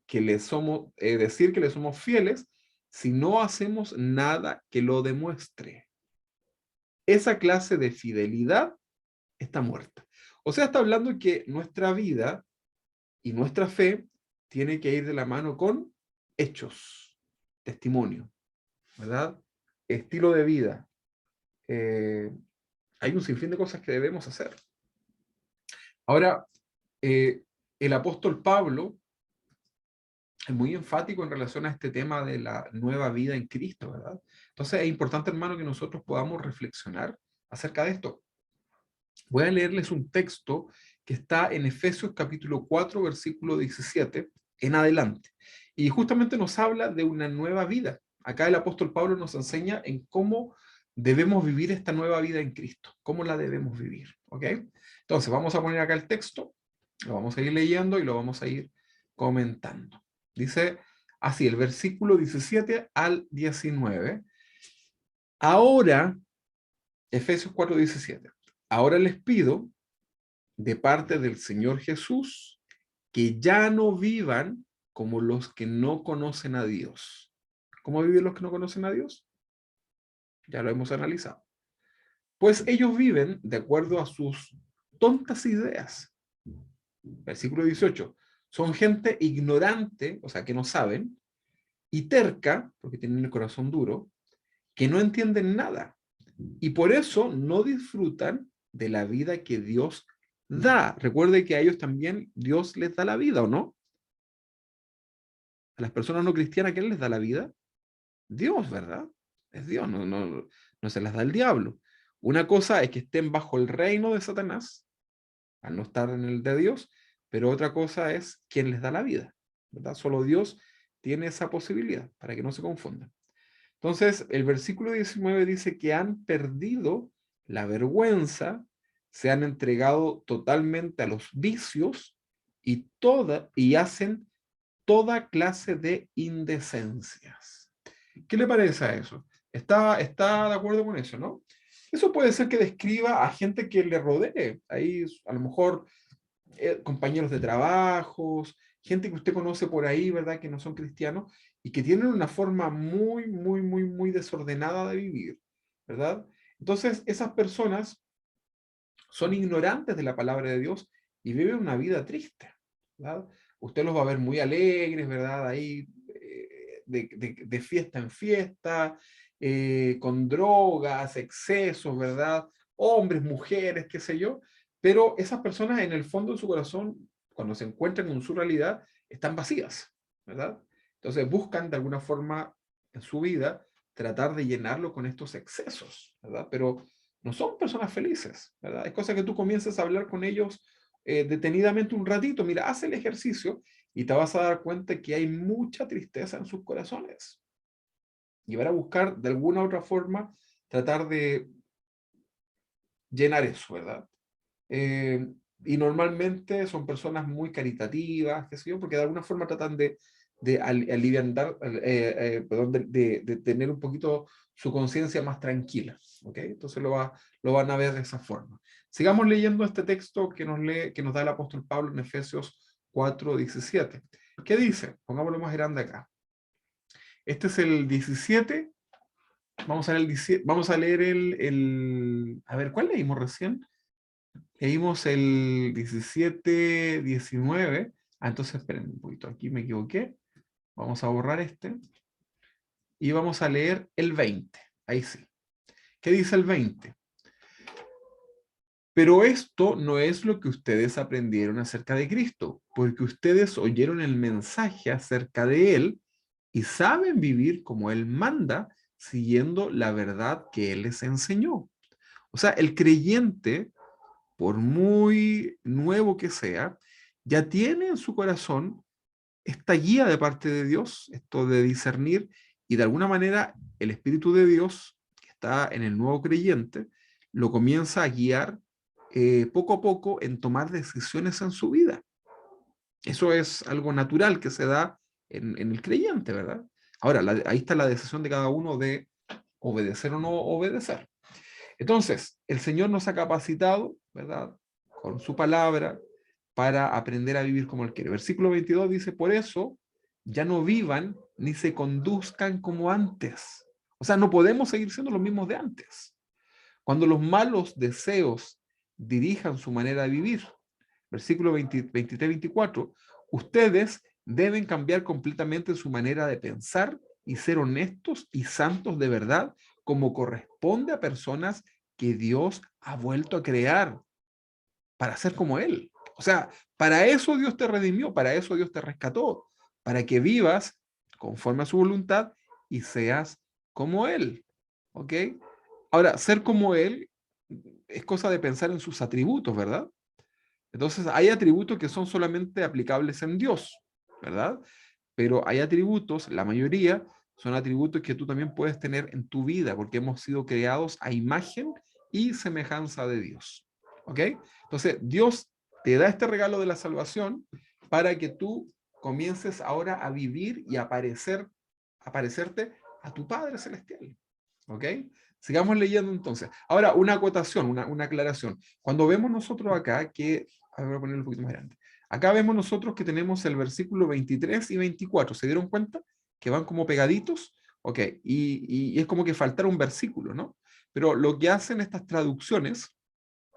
decir que le somos fieles si no hacemos nada que lo demuestre. Esa clase de fidelidad está muerta. O sea, está hablando que nuestra vida y nuestra fe tiene que ir de la mano con hechos, testimonio, ¿verdad? Estilo de vida. Hay un sinfín de cosas que debemos hacer. Ahora, el apóstol Pablo es muy enfático en relación a este tema de la nueva vida en Cristo, ¿verdad? Entonces es importante, hermano, que nosotros podamos reflexionar acerca de esto. Voy a leerles un texto que está en Efesios capítulo 4, versículo 17 en adelante. Y justamente nos habla de una nueva vida. Acá el apóstol Pablo nos enseña en cómo debemos vivir esta nueva vida en Cristo, cómo la debemos vivir. ¿Ok? Entonces, vamos a poner acá el texto, lo vamos a ir leyendo y lo vamos a ir comentando. Dice así, el versículo 17 al 19. Ahora, Efesios 4, 17. Ahora les pido, de parte del Señor Jesús, que ya no vivan como los que no conocen a Dios. ¿Cómo viven los que no conocen a Dios? Ya lo hemos analizado. Pues ellos viven de acuerdo a sus tontas ideas. Versículo 18. Son gente ignorante, o sea, que no saben, y terca, porque tienen el corazón duro, que no entienden nada. Y por eso no disfrutan de la vida que Dios da. Recuerde que a ellos también Dios les da la vida, ¿o no? A las personas no cristianas, ¿quién les da la vida? Dios, ¿verdad? Es Dios, no se las da el diablo. Una cosa es que estén bajo el reino de Satanás, al no estar en el de Dios, pero otra cosa es quién les da la vida, ¿verdad? Solo Dios tiene esa posibilidad, para que no se confundan. Entonces, el versículo 19 dice que han perdido la vergüenza, se han entregado totalmente a los vicios y hacen toda clase de indecencias. ¿Qué le parece a eso? ¿Está de acuerdo con eso, no? Eso puede ser que describa a gente que le rodee. Ahí a lo mejor compañeros de trabajos, gente que usted conoce por ahí, ¿verdad? Que no son cristianos y que tienen una forma muy desordenada de vivir, ¿verdad? Entonces, esas personas son ignorantes de la palabra de Dios y viven una vida triste, ¿verdad? Usted los va a ver muy alegres, ¿verdad? Ahí de fiesta en fiesta, con drogas, excesos, ¿verdad? Hombres, mujeres, qué sé yo, pero esas personas en el fondo de su corazón, cuando se encuentran con su realidad, están vacías, ¿verdad? Entonces buscan de alguna forma en su vida tratar de llenarlo con estos excesos, ¿verdad? Pero no son personas felices, ¿verdad? Es cosa que tú comiences a hablar con ellos detenidamente un ratito. Mira, haz el ejercicio y te vas a dar cuenta que hay mucha tristeza en sus corazones. Y van a buscar de alguna u otra forma tratar de llenar eso, ¿verdad? Y normalmente son personas muy caritativas, qué sé yo, porque de alguna forma tratan de aliviar, perdón, de tener un poquito su conciencia más tranquila, ¿ok? Entonces lo van a ver de esa forma. Sigamos leyendo este texto que nos da el apóstol Pablo en Efesios 4:17. ¿Qué dice? Pongámoslo más grande acá. Este es el 17. Vamos a leer el 17, vamos a leer a ver, ¿cuál leímos recién? Leímos el 17, 19. Entonces, esperen un poquito, aquí me equivoqué. Vamos a borrar este. Y vamos a leer el 20. Ahí sí. ¿Qué dice el 20? Pero esto no es lo que ustedes aprendieron acerca de Cristo, porque ustedes oyeron el mensaje acerca de Él y saben vivir como Él manda, siguiendo la verdad que Él les enseñó. O sea, el creyente, por muy nuevo que sea, ya tiene en su corazón esta guía de parte de Dios, esto de discernir, y de alguna manera el Espíritu de Dios, que está en el nuevo creyente, lo comienza a guiar poco a poco en tomar decisiones en su vida. Eso es algo natural que se da en el creyente, ¿verdad? Ahora, ahí está la decisión de cada uno de obedecer o no obedecer. Entonces, el Señor nos ha capacitado, ¿verdad? Con su palabra para aprender a vivir como Él quiere. Versículo 22 dice, por eso ya no vivan ni se conduzcan como antes. O sea, no podemos seguir siendo los mismos de antes. Cuando los malos deseos dirijan su manera de vivir. Versículo 23-24, ustedes deben cambiar completamente su manera de pensar y ser honestos y santos de verdad, como corresponde a personas que Dios ha vuelto a crear para ser como Él. O sea, para eso Dios te redimió, para eso Dios te rescató, para que vivas conforme a su voluntad y seas como Él. ¿Ok? Ahora, ser como Él es cosa de pensar en sus atributos, ¿verdad? Entonces, hay atributos que son solamente aplicables en Dios, ¿verdad? Pero hay atributos, la mayoría, son atributos que tú también puedes tener en tu vida, porque hemos sido creados a imagen y semejanza de Dios. ¿Ok? Entonces, Dios te da este regalo de la salvación para que tú comiences ahora a vivir y aparecerte a tu Padre Celestial. ¿Ok? Sigamos leyendo entonces. Ahora, una acotación, una aclaración. Cuando vemos nosotros acá que, a ver, voy a ponerlo un poquito más grande. Acá vemos nosotros que tenemos el versículo 23 y 24. ¿Se dieron cuenta? Que van como pegaditos. Ok, y es como que faltara un versículo, ¿no? Pero lo que hacen estas traducciones,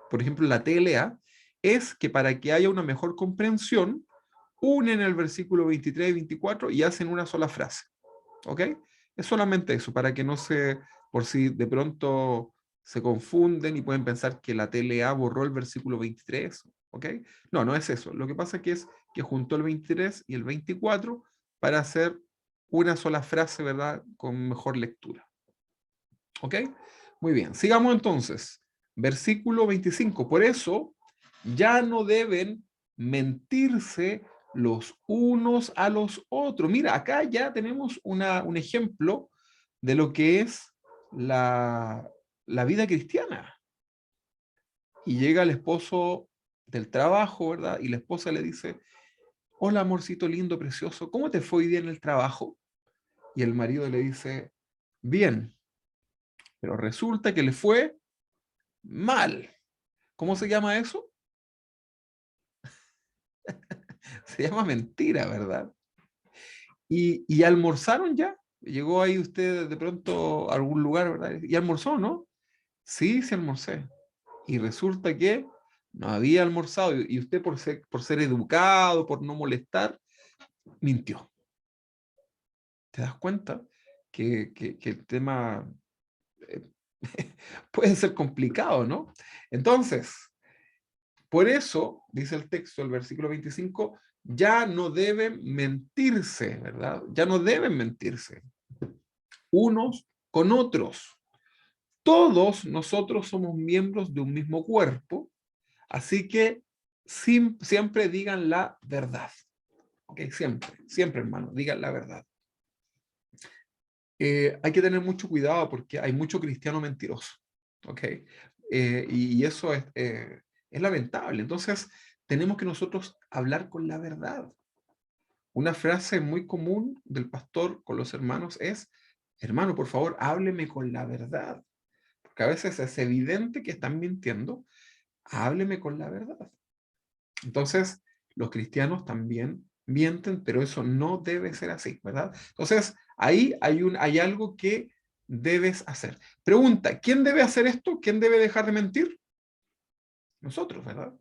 por ejemplo la TLA, es que para que haya una mejor comprensión, unen el versículo 23 y 24 y hacen una sola frase. ¿Ok? Es solamente eso, para que no se, por si de pronto se confunden y pueden pensar que la TLA borró el versículo 23, ¿ok? No, no es eso. Lo que pasa es que juntó el 23 y el 24 para hacer una sola frase, ¿verdad? Con mejor lectura. ¿Ok? Muy bien, sigamos entonces. Versículo 25. Por eso ya no deben mentirse los unos a los otros. Mira, acá ya tenemos un ejemplo de lo que es la vida cristiana. Y llega el esposo del trabajo, ¿verdad? Y la esposa le dice, hola amorcito lindo, precioso, ¿cómo te fue hoy día en el trabajo? Y el marido le dice, bien, pero resulta que le fue mal. ¿Cómo se llama eso? Se llama mentira, ¿verdad? Y almorzaron ya. Llegó ahí usted de pronto a algún lugar, ¿verdad? Y almorzó, ¿no? Sí, sí almorcé. Y resulta que no había almorzado y usted por ser educado, por no molestar, mintió. ¿Te das cuenta que el tema eh, puede ser complicado, ¿no? Entonces, por eso, dice el texto, el versículo 25, ya no deben mentirse, ¿verdad? Ya no deben mentirse unos con otros. Todos nosotros somos miembros de un mismo cuerpo, así que siempre digan la verdad. ¿Ok? Siempre, siempre, hermano, digan la verdad. Hay que tener mucho cuidado porque hay mucho cristiano mentiroso. ¿Ok? Y eso es lamentable. Entonces, tenemos que nosotros hablar con la verdad. Una frase muy común del pastor con los hermanos es, hermano, por favor, hábleme con la verdad. Porque a veces es evidente que están mintiendo, hábleme con la verdad. Entonces, los cristianos también mienten, pero eso no debe ser así, ¿verdad? Entonces, ahí hay algo que debes hacer. Pregunta, ¿quién debe hacer esto? ¿Quién debe dejar de mentir? Nosotros, ¿verdad?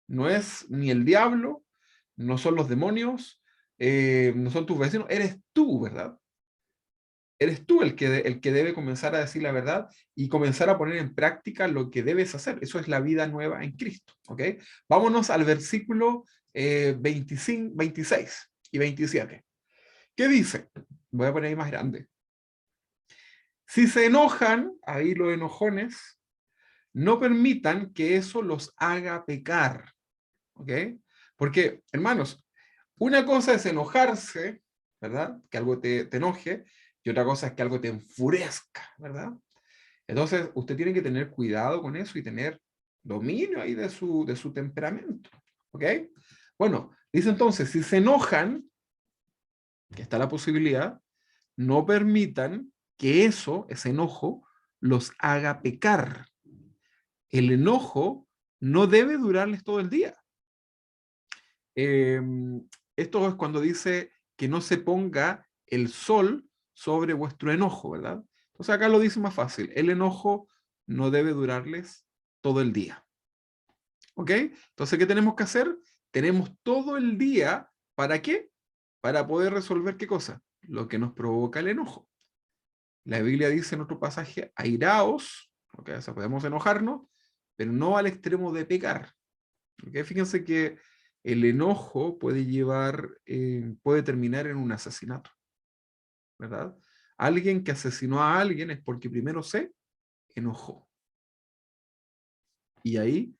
No es ni el diablo, no son los demonios, no son tus vecinos, eres tú, ¿verdad? Eres tú el que debe comenzar a decir la verdad y comenzar a poner en práctica lo que debes hacer. Eso es la vida nueva en Cristo. ¿Ok? Vámonos al versículo 25, 26 y 27. ¿Qué dice? Voy a poner ahí más grande. Si se enojan, ahí los enojones, no permitan que eso los haga pecar. ¿Ok? Porque, hermanos, una cosa es enojarse, ¿verdad? Que algo te enoje, y otra cosa es que algo te enfurezca, ¿verdad? Entonces, usted tiene que tener cuidado con eso y tener dominio ahí de su temperamento, ¿ok? Bueno, dice entonces, si se enojan, que está la posibilidad, no permitan que eso, ese enojo, los haga pecar. El enojo no debe durarles todo el día. Eh, Esto es cuando dice que no se ponga el sol sobre vuestro enojo, ¿verdad? Entonces acá lo dice más fácil. El enojo no debe durarles todo el día. ¿Ok? Entonces, ¿qué tenemos que hacer? Tenemos todo el día, ¿para qué? Para poder resolver qué cosa? Lo que nos provoca el enojo. La Biblia dice en otro pasaje, airaos, ¿ok? O sea, podemos enojarnos, pero no al extremo de pecar. ¿Ok? Fíjense que el enojo puede puede terminar en un asesinato, ¿verdad? Alguien que asesinó a alguien es porque primero se enojó. Y ahí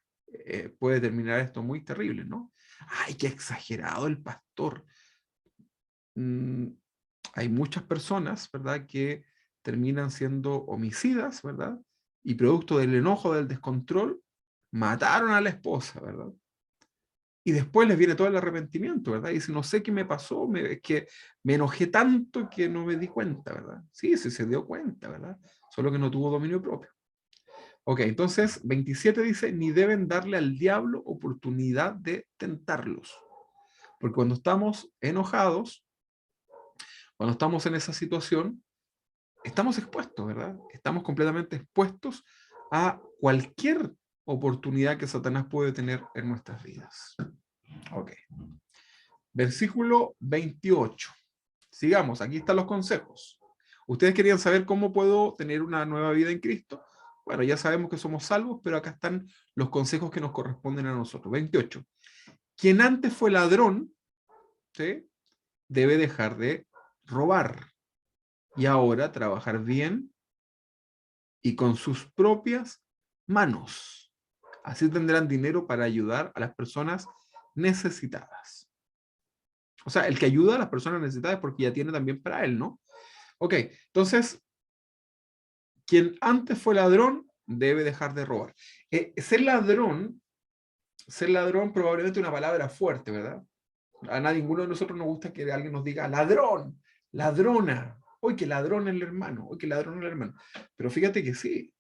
puede terminar esto muy terrible, ¿no? ¡Ay, qué exagerado el pastor! Hay muchas personas, ¿verdad?, que terminan siendo homicidas, ¿verdad? Y producto del enojo, del descontrol, mataron a la esposa, ¿verdad? Y después les viene todo el arrepentimiento, ¿verdad? Y dicen, no sé qué me pasó, es que me enojé tanto que no me di cuenta, ¿verdad? Sí, sí se dio cuenta, ¿verdad? Solo que no tuvo dominio propio. Ok, entonces 27 dice, ni deben darle al diablo oportunidad de tentarlos. Porque cuando estamos enojados, cuando estamos en esa situación, estamos expuestos, ¿verdad? Estamos completamente expuestos a cualquier oportunidad que Satanás puede tener en nuestras vidas. Ok. Versículo 28. Sigamos, aquí están los consejos. ¿Ustedes querían saber cómo puedo tener una nueva vida en Cristo? Bueno, ya sabemos que somos salvos, pero acá están los consejos que nos corresponden a nosotros. 28. Quien antes fue ladrón, ¿sí?, debe dejar de robar y ahora trabajar bien y con sus propias manos. Así tendrán dinero para ayudar a las personas necesitadas. O sea, el que ayuda a las personas necesitadas es porque ya tiene también para él, ¿no? Ok, entonces, quien antes fue ladrón debe dejar de robar. Ser ladrón probablemente es una palabra fuerte, ¿verdad? A ninguno de nosotros nos gusta que alguien nos diga ladrón, ladrona. Hoy que ladrón el hermano, hoy que ladrón el hermano. Pero fíjate que sí,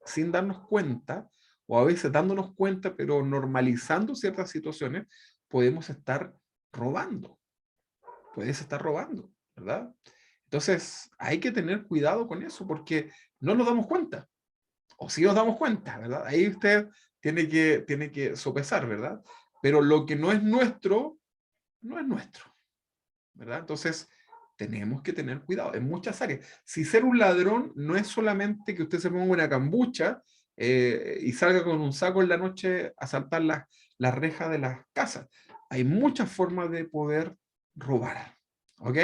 sin darnos cuenta, o a veces dándonos cuenta, pero normalizando ciertas situaciones, podemos estar robando. Puedes estar robando, ¿verdad? Entonces, hay que tener cuidado con eso, porque no nos damos cuenta. O sí nos damos cuenta, ¿verdad? Ahí usted tiene que sopesar, ¿verdad? Pero lo que no es nuestro, no es nuestro, ¿verdad? Entonces, tenemos que tener cuidado en muchas áreas. Si ser un ladrón no es solamente que usted se ponga una cambucha y salga con un saco en la noche a saltar las rejas de las casas. Hay muchas formas de poder robar, ¿ok?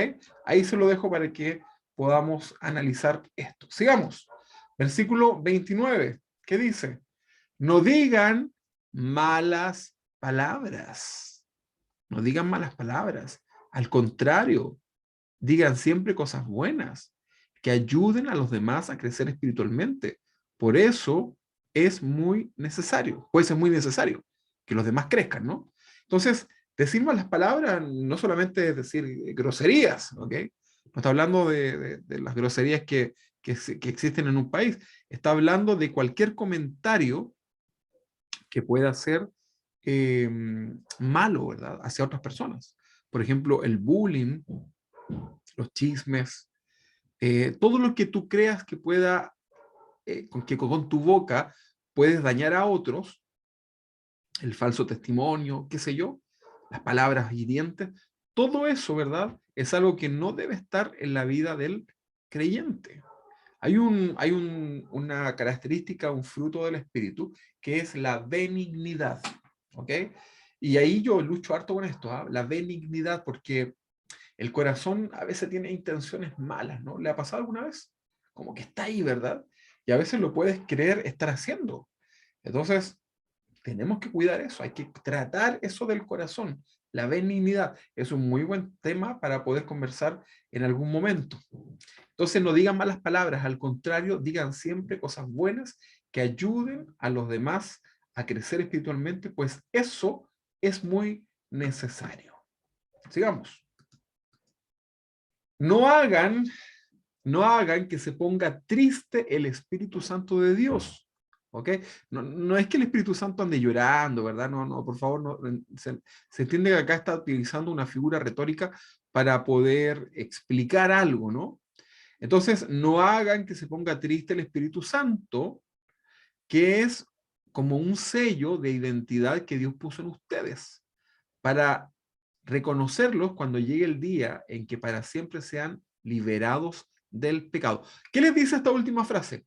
Ahí se lo dejo para que podamos analizar esto. Sigamos. Versículo 29, ¿qué dice? No digan malas palabras. No digan malas palabras. Al contrario, digan siempre cosas buenas que ayuden a los demás a crecer espiritualmente. Por eso es muy necesario, puede ser muy necesario que los demás crezcan, ¿no? Entonces, decir malas palabras no solamente es decir groserías, ¿ok? No está hablando de las groserías que existen en un país, está hablando de cualquier comentario que pueda ser eh, malo, ¿verdad?, hacia otras personas. Por ejemplo, el bullying, los chismes, todo lo que tú creas que pueda, que con tu boca puedes dañar a otros, el falso testimonio, qué sé yo, las palabras hirientes, todo eso, ¿verdad?, es algo que no debe estar en la vida del creyente. Una característica, un fruto del Espíritu, que es la benignidad, ¿ok? Y ahí yo lucho harto con esto, ¿ah? La benignidad, porque el corazón a veces tiene intenciones malas, ¿no? ¿Le ha pasado alguna vez? Como que está ahí, ¿verdad? Y a veces lo puedes creer estar haciendo. Entonces, tenemos que cuidar eso, hay que tratar eso del corazón. La benignidad es un muy buen tema para poder conversar en algún momento. Entonces, no digan malas palabras, al contrario, digan siempre cosas buenas que ayuden a los demás a crecer espiritualmente, pues eso es muy necesario. Sigamos. No hagan, no hagan que se ponga triste el Espíritu Santo de Dios. ¿Ok? No, no es que el Espíritu Santo ande llorando, ¿verdad? No, no, por favor, no, se entiende que acá está utilizando una figura retórica para poder explicar algo, ¿no? Entonces, no hagan que se ponga triste el Espíritu Santo, que es como un sello de identidad que Dios puso en ustedes, para reconocerlos cuando llegue el día en que para siempre sean liberados del pecado. ¿Qué les dice esta última frase?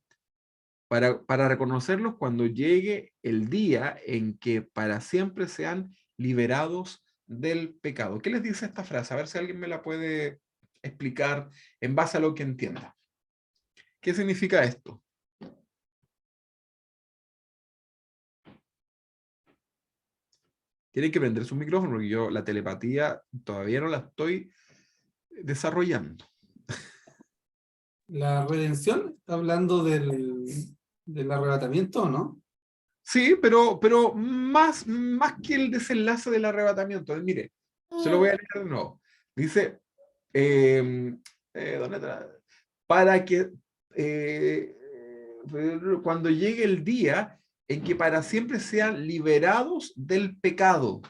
Para reconocerlos cuando llegue el día en que para siempre sean liberados del pecado. ¿Qué les dice esta frase? A ver si alguien me la puede explicar en base a lo que entienda. ¿Qué significa esto? Tienen que prender su micrófono, porque yo la telepatía todavía no la estoy desarrollando. La redención, está hablando del arrebatamiento, ¿no? Sí, pero más que el desenlace del arrebatamiento. Mire, se lo voy a leer de nuevo. Dice, ¿dónde está? Para que cuando llegue el día en que para siempre sean liberados del pecado.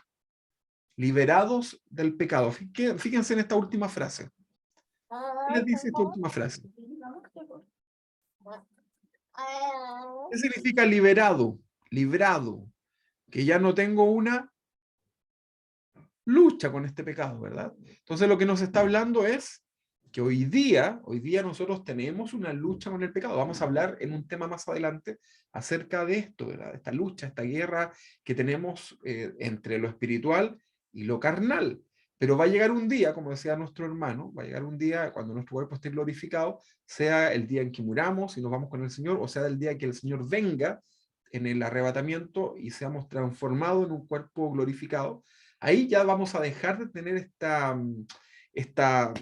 Liberados del pecado. Fíjense en esta última frase. ¿Qué les dice esta última frase? ¿Qué significa liberado? Librado. Que ya no tengo una lucha con este pecado, ¿verdad? Entonces lo que nos está hablando es que hoy día nosotros tenemos una lucha con el pecado. Vamos a hablar en un tema más adelante acerca de esto, ¿verdad? Esta lucha, esta guerra que tenemos entre lo espiritual y lo carnal. Pero va a llegar un día, como decía nuestro hermano, va a llegar un día cuando nuestro cuerpo esté glorificado, sea el día en que muramos y nos vamos con el Señor, o sea el día que el Señor venga en el arrebatamiento y seamos transformados en un cuerpo glorificado. Ahí ya vamos a dejar de tener esta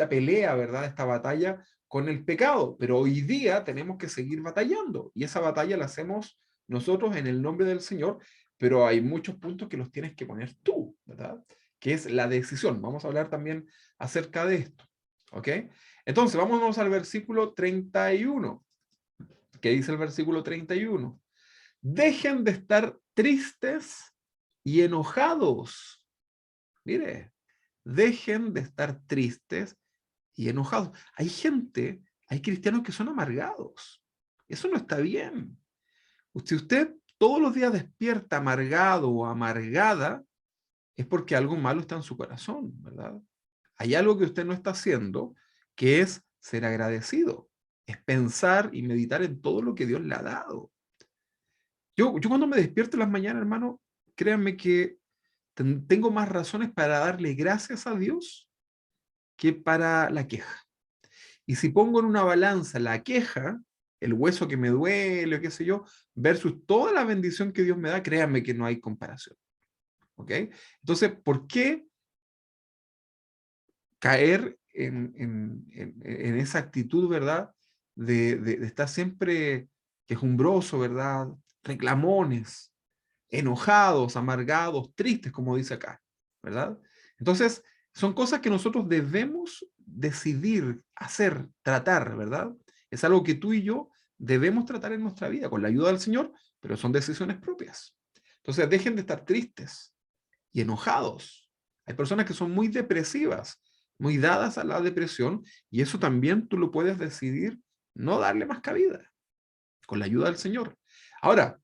pelea, ¿verdad? Esta batalla con el pecado, pero hoy día tenemos que seguir batallando y esa batalla la hacemos nosotros en el nombre del Señor, pero hay muchos puntos que los tienes que poner tú, ¿verdad? Que es la decisión. Vamos a hablar también acerca de esto, ¿ok? Entonces, vámonos al versículo 31. ¿Qué dice el versículo 31? Dejen de estar tristes y enojados. Mire, dejen de estar tristes y enojados. Hay cristianos que son amargados. Eso no está bien. Si usted todos los días despierta amargado o amargada, es porque algo malo está en su corazón, ¿verdad? Hay algo que usted no está haciendo, que es ser agradecido, es pensar y meditar en todo lo que Dios le ha dado. Yo cuando me despierto en las mañanas, hermano, créanme que tengo más razones para darle gracias a Dios que para la queja. Y si pongo en una balanza la queja, el hueso que me duele, qué sé yo, versus toda la bendición que Dios me da, créanme que no hay comparación. ¿Ok? Entonces, ¿por qué caer en esa actitud, ¿verdad? De estar siempre quejumbroso, ¿verdad? Reclamones, enojados, amargados, tristes, como dice acá, ¿verdad? Entonces, son cosas que nosotros debemos decidir, hacer, tratar, ¿verdad? Es algo que tú y yo debemos tratar en nuestra vida con la ayuda del Señor, pero son decisiones propias. Entonces, dejen de estar tristes y enojados. Hay personas que son muy depresivas, muy dadas a la depresión, y eso también tú lo puedes decidir no darle más cabida con la ayuda del Señor. Ahora,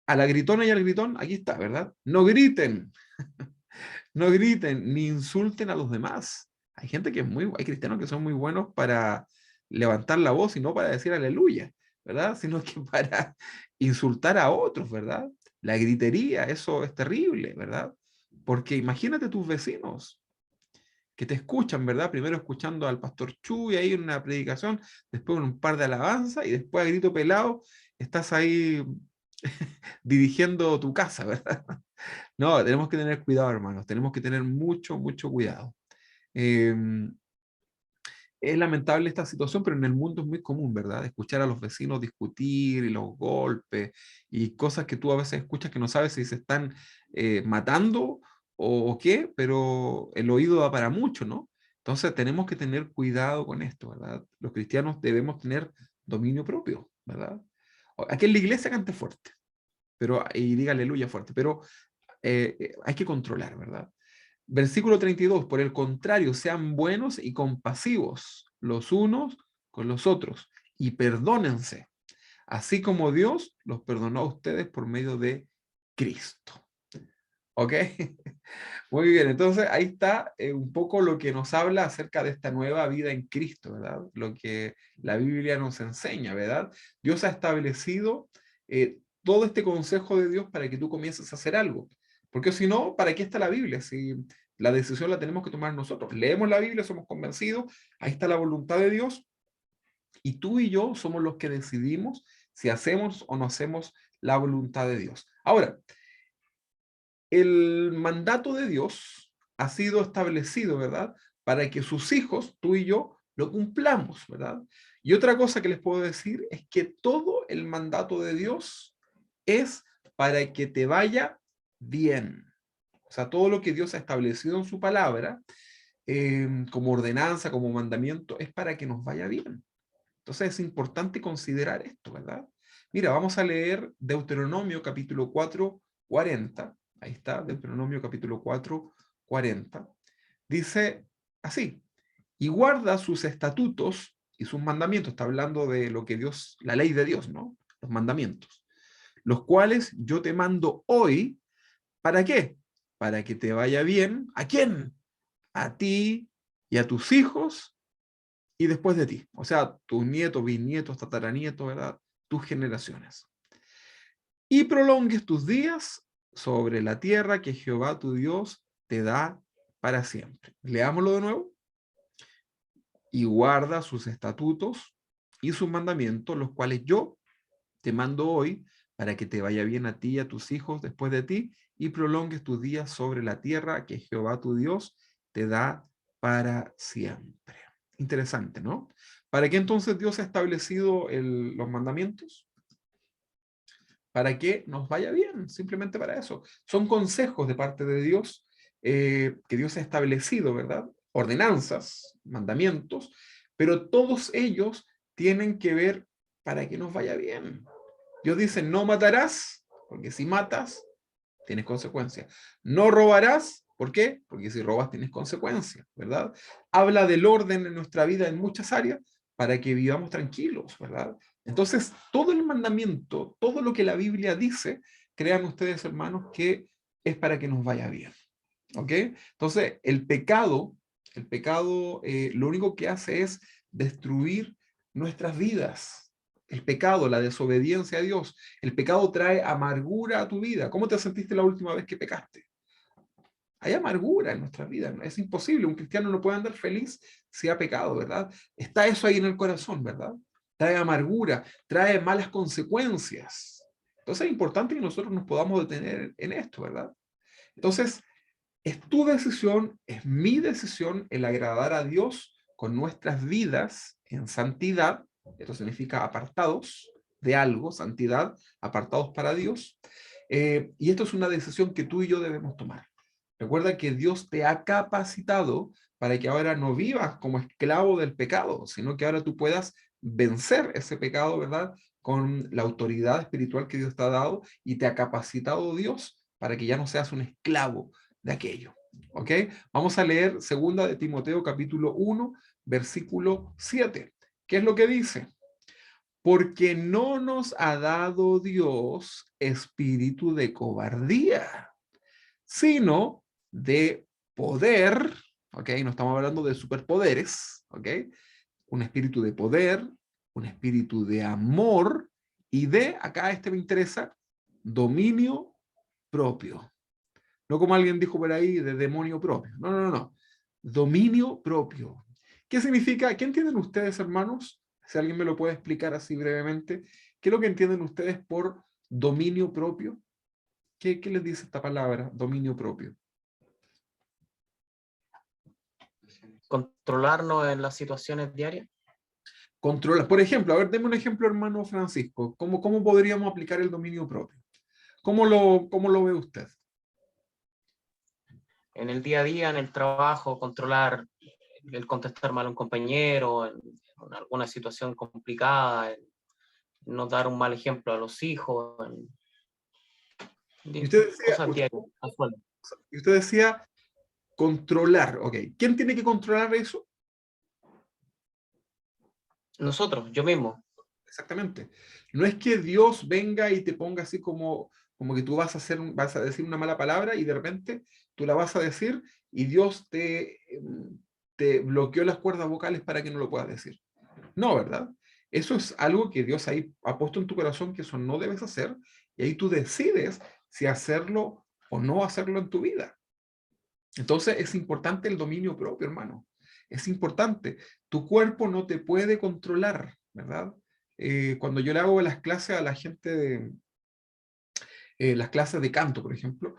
a la gritona y al gritón, aquí está, ¿verdad? No griten, no griten, ni insulten a los demás. Hay gente que hay cristianos que son muy buenos para levantar la voz y no para decir aleluya, ¿verdad? Sino que para insultar a otros, ¿verdad? La gritería, eso es terrible, ¿verdad? Porque imagínate tus vecinos que te escuchan, ¿verdad? Primero escuchando al pastor Chu y ahí en una predicación, después un par de alabanzas y después a grito pelado estás ahí dirigiendo tu casa, ¿verdad? No, tenemos que tener cuidado, hermanos, tenemos que tener mucho, mucho cuidado. Eh, es lamentable esta situación, pero en el mundo es muy común, ¿verdad? Escuchar a los vecinos discutir y los golpes y cosas que tú a veces escuchas que no sabes si se están matando o qué, pero el oído da para mucho, ¿no? Entonces tenemos que tener cuidado con esto, ¿verdad? Los cristianos debemos tener dominio propio, ¿verdad? Aquí en la iglesia cante fuerte, pero, y diga aleluya fuerte, pero hay que controlar, ¿verdad? Versículo 32, por el contrario, sean buenos y compasivos los unos con los otros y perdónense, así como Dios los perdonó a ustedes por medio de Cristo. ¿Ok? Muy bien, entonces ahí está un poco lo que nos habla acerca de esta nueva vida en Cristo, ¿verdad? Lo que la Biblia nos enseña, ¿verdad? Dios ha establecido todo este consejo de Dios para que tú comiences a hacer algo. Porque si no, ¿para qué está la Biblia? Si la decisión la tenemos que tomar nosotros. Leemos la Biblia, somos convencidos, ahí está la voluntad de Dios, y tú y yo somos los que decidimos si hacemos o no hacemos la voluntad de Dios. Ahora, el mandato de Dios ha sido establecido, ¿verdad? Para que sus hijos, tú y yo, lo cumplamos, ¿verdad? Y otra cosa que les puedo decir es que todo el mandato de Dios es para que te vaya bien. O sea, todo lo que Dios ha establecido en su palabra, como ordenanza, como mandamiento, es para que nos vaya bien. Entonces es importante considerar esto, ¿verdad? Mira, vamos a leer Deuteronomio capítulo 4, 40. Ahí está, Deuteronomio capítulo 4, 40. Dice así: y guarda sus estatutos y sus mandamientos. Está hablando de lo que Dios, la ley de Dios, ¿no? Los mandamientos. Los cuales yo te mando hoy, ¿para qué? Para que te vaya bien. ¿A quién? A ti y a tus hijos y después de ti. O sea, tus nietos, bisnietos, tataranietos, ¿verdad? Tus generaciones. Y prolongues tus días sobre la tierra que Jehová tu Dios te da para siempre. Leámoslo de nuevo. Y guarda sus estatutos y sus mandamientos, los cuales yo te mando hoy, para que te vaya bien a ti y a tus hijos después de ti, y prolongues tus días sobre la tierra que Jehová tu Dios te da para siempre. Interesante, ¿no? ¿Para qué entonces Dios ha establecido los mandamientos? Para que nos vaya bien, simplemente para eso. Son consejos de parte de Dios que Dios ha establecido, ¿verdad? Ordenanzas, mandamientos, pero todos ellos tienen que ver para que nos vaya bien. Dios dice, no matarás, porque si matas, tienes consecuencias. No robarás, ¿por qué? Porque si robas tienes consecuencias, ¿verdad? Habla del orden en nuestra vida en muchas áreas para que vivamos tranquilos, ¿verdad? Entonces, todo el mandamiento, todo lo que la Biblia dice, crean ustedes, hermanos, que es para que nos vaya bien, ¿ok? Entonces, el pecado lo único que hace es destruir nuestras vidas. El pecado, la desobediencia a Dios, el pecado trae amargura a tu vida. ¿Cómo te sentiste la última vez que pecaste? Hay amargura en nuestra vida, ¿no? Es imposible, un cristiano no puede andar feliz si ha pecado, ¿verdad? Está eso ahí en el corazón, ¿verdad? Trae amargura, trae malas consecuencias. Entonces es importante que nosotros nos podamos detener en esto, ¿verdad? Entonces, es tu decisión, es mi decisión el agradar a Dios con nuestras vidas en santidad. Esto significa apartados de algo, santidad, apartados para Dios. Y esto es una decisión que tú y yo debemos tomar. Recuerda que Dios te ha capacitado para que ahora no vivas como esclavo del pecado, sino que ahora tú puedas vencer ese pecado, ¿verdad? Con la autoridad espiritual que Dios te ha dado, y te ha capacitado Dios para que ya no seas un esclavo de aquello. ¿Ok? Vamos a leer 2 de Timoteo capítulo 1, versículo 7. ¿Qué es lo que dice? Porque no nos ha dado Dios espíritu de cobardía, sino de poder, ¿ok? No estamos hablando de superpoderes, ¿ok? Un espíritu de poder, un espíritu de amor y de, acá este me interesa, dominio propio. No como alguien dijo por ahí, de demonio propio. No, no, no, no. Dominio propio. ¿Qué significa? ¿Qué entienden ustedes, hermanos? Si alguien me lo puede explicar así brevemente. ¿Qué es lo que entienden ustedes por dominio propio? ¿Qué les dice esta palabra, dominio propio? Controlarnos en las situaciones diarias. Controla. Por ejemplo, a ver, deme un ejemplo, hermano Francisco. ¿Cómo podríamos aplicar el dominio propio? ¿Cómo lo ve usted? En el día a día, en el trabajo, controlar el contestar mal a un compañero, en alguna situación complicada, en no dar un mal ejemplo a los hijos, Y usted decía, cosas diarias. y usted decía controlar, ok. ¿Quién tiene que controlar eso? Nosotros, yo mismo. Exactamente. No es que Dios venga y te ponga así como que tú vas a decir una mala palabra y de repente tú la vas a decir y Dios te bloqueó las cuerdas vocales para que no lo puedas decir. No, ¿verdad? Eso es algo que Dios ahí ha puesto en tu corazón, que eso no debes hacer, y ahí tú decides si hacerlo o no hacerlo en tu vida. Entonces es importante el dominio propio, hermano. Es importante. Tu cuerpo no te puede controlar, ¿verdad? Cuando yo le hago las clases a la gente las clases de canto, por ejemplo,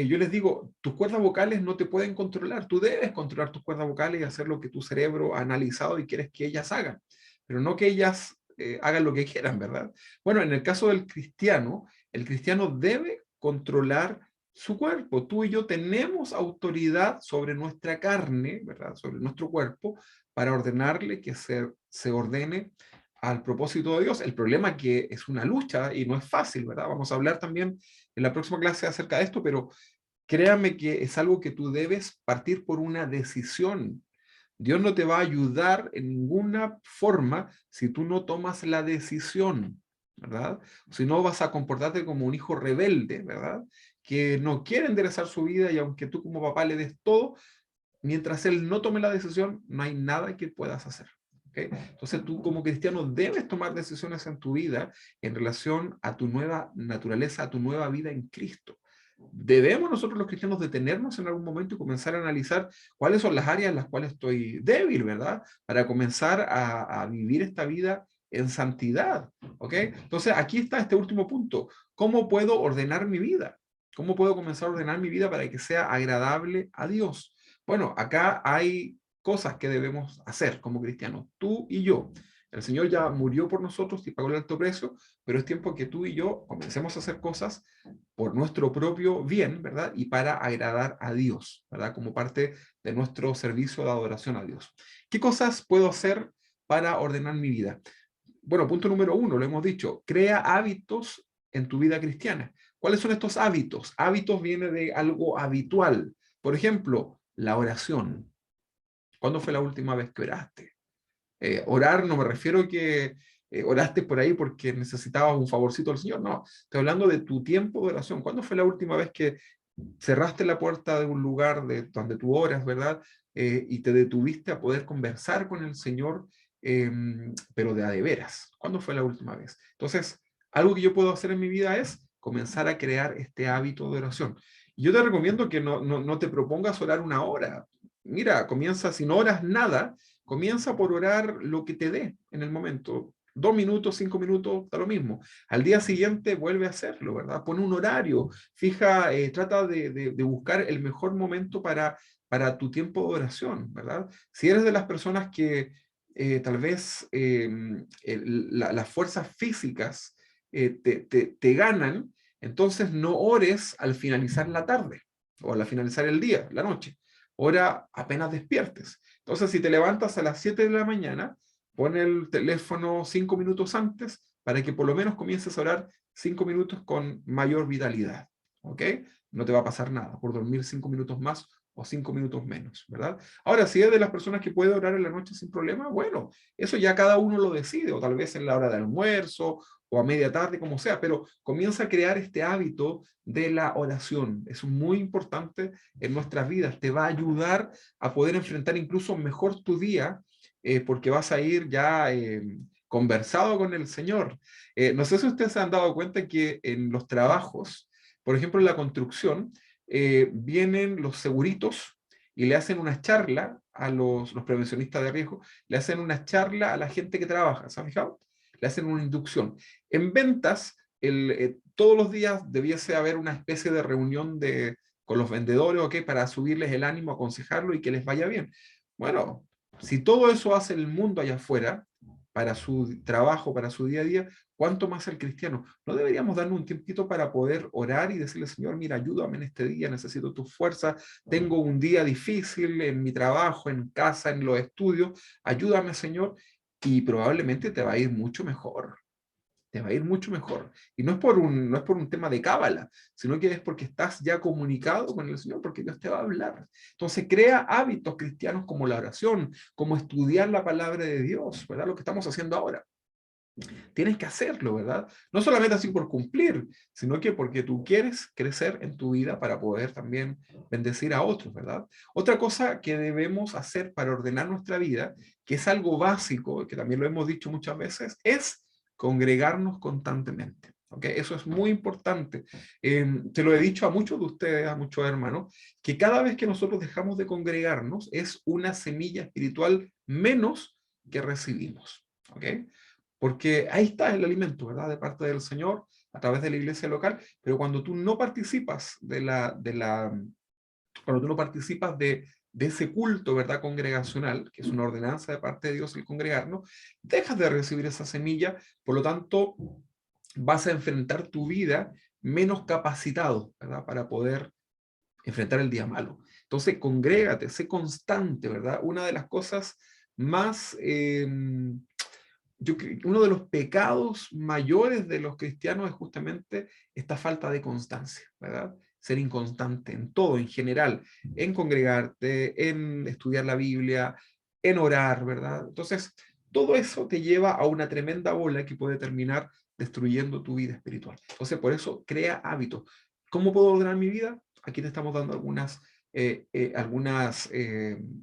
yo les digo, tus cuerdas vocales no te pueden controlar, tú debes controlar tus cuerdas vocales y hacer lo que tu cerebro ha analizado y quieres que ellas hagan, pero no que ellas hagan lo que quieran, ¿verdad? Bueno, en el caso del cristiano, el cristiano debe controlar su cuerpo. Tú y yo tenemos autoridad sobre nuestra carne, ¿verdad? Sobre nuestro cuerpo, para ordenarle que se ordene al propósito de Dios. El problema es que es una lucha y no es fácil, ¿verdad? Vamos a hablar también en la próxima clase acerca de esto, pero créame que es algo que tú debes partir por una decisión. Dios no te va a ayudar en ninguna forma si tú no tomas la decisión, ¿verdad? Si no, vas a comportarte como un hijo rebelde, ¿verdad? Que no quiere enderezar su vida y aunque tú como papá le des todo, mientras él no tome la decisión, no hay nada que puedas hacer. ¿Okay? Entonces tú como cristiano debes tomar decisiones en tu vida en relación a tu nueva naturaleza, a tu nueva vida en Cristo. Debemos nosotros los cristianos detenernos en algún momento y comenzar a analizar cuáles son las áreas en las cuales estoy débil, ¿verdad? Para comenzar a vivir esta vida en santidad, ¿ok? Entonces aquí está este último punto. ¿Cómo puedo ordenar mi vida? ¿Cómo puedo comenzar a ordenar mi vida para que sea agradable a Dios? Bueno, acá hay cosas que debemos hacer como cristianos, tú y yo. El Señor ya murió por nosotros y pagó el alto precio, pero es tiempo que tú y yo comencemos a hacer cosas por nuestro propio bien, ¿verdad? Y para agradar a Dios, ¿verdad? Como parte de nuestro servicio de adoración a Dios. ¿Qué cosas puedo hacer para ordenar mi vida? Bueno, punto número 1, lo hemos dicho, crea hábitos en tu vida cristiana. ¿Cuáles son estos hábitos? Hábitos viene de algo habitual. Por ejemplo, la oración. ¿Cuándo fue la última vez que oraste? Orar no me refiero a que oraste por ahí porque necesitabas un favorcito del Señor, no, estoy hablando de tu tiempo de oración. ¿Cuándo fue la última vez que cerraste la puerta de un lugar donde tú oras, ¿verdad? Y te detuviste a poder conversar con el Señor, pero de a de veras. ¿Cuándo fue la última vez? Entonces, algo que yo puedo hacer en mi vida es comenzar a crear este hábito de oración. Y yo te recomiendo que no te propongas orar una hora. Mira, comienza, si no oras nada, comienza por orar lo que te dé en el momento. 2 minutos, 5 minutos, da lo mismo. Al día siguiente vuelve a hacerlo, ¿verdad? Pone un horario, fija, trata de buscar el mejor momento para tu tiempo de oración, ¿verdad? Si eres de las personas que tal vez las fuerzas físicas te ganan, entonces no ores al finalizar la tarde o al finalizar el día, la noche. Ora apenas despiertes. Entonces, si te levantas a las 7 de la mañana, pon el teléfono 5 minutos antes para que por lo menos comiences a orar 5 minutos con mayor vitalidad. ¿Ok? No te va a pasar nada por dormir 5 minutos más o 5 minutos menos, ¿verdad? Ahora, si es de las personas que puede orar en la noche sin problema, bueno, eso ya cada uno lo decide, o tal vez en la hora de almuerzo, o a media tarde, como sea, pero comienza a crear este hábito de la oración. Es muy importante en nuestras vidas, te va a ayudar a poder enfrentar incluso mejor tu día, porque vas a ir ya conversado con el Señor. No sé si ustedes se han dado cuenta que en los trabajos, por ejemplo en la construcción, vienen los seguritos y le hacen una charla a los prevencionistas de riesgo, le hacen una charla a la gente que trabaja, ¿se han fijado? Le hacen una inducción. En ventas, todos los días debiese haber una especie de reunión con los vendedores, ¿okay? Para subirles el ánimo, aconsejarlo y que les vaya bien. Bueno, si todo eso hace el mundo allá afuera, para su trabajo, para su día a día, ¿cuánto más el cristiano? ¿No deberíamos darnos un tiempito para poder orar y decirle, Señor, mira, ayúdame en este día, necesito tu fuerza, tengo un día difícil en mi trabajo, en casa, en los estudios, ayúdame, Señor, y probablemente te va a ir mucho mejor. Te va a ir mucho mejor. Y no es por un tema de cábala, sino que es porque estás ya comunicado con el Señor, porque Dios te va a hablar. Entonces crea hábitos cristianos como la oración, como estudiar la palabra de Dios, ¿verdad? Lo que estamos haciendo ahora. Tienes que hacerlo, ¿verdad? No solamente así por cumplir, sino que porque tú quieres crecer en tu vida para poder también bendecir a otros, ¿verdad? Otra cosa que debemos hacer para ordenar nuestra vida, que es algo básico, que también lo hemos dicho muchas veces, es congregarnos constantemente. ¿Okay? Eso es muy importante. Te lo he dicho a muchos de ustedes, a muchos hermanos, que cada vez que nosotros dejamos de congregarnos es una semilla espiritual menos que recibimos. ¿Okay? Porque ahí está el alimento, ¿verdad? De parte del Señor, a través de la iglesia local, pero cuando tú no participas cuando tú no participas de ese culto, ¿verdad?, congregacional, que es una ordenanza de parte de Dios el congregarnos, dejas de recibir esa semilla, por lo tanto, vas a enfrentar tu vida menos capacitado, ¿verdad?, para poder enfrentar el día malo. Entonces, congrégate, sé constante, ¿verdad? Una de las cosas más, uno de los pecados mayores de los cristianos es justamente esta falta de constancia, ¿verdad? Ser inconstante en todo, en general, en congregarte, en estudiar la Biblia, en orar, ¿verdad? Entonces, todo eso te lleva a una tremenda bola que puede terminar destruyendo tu vida espiritual. Entonces, por eso, crea hábitos. ¿Cómo puedo ordenar mi vida? Aquí te estamos dando algunas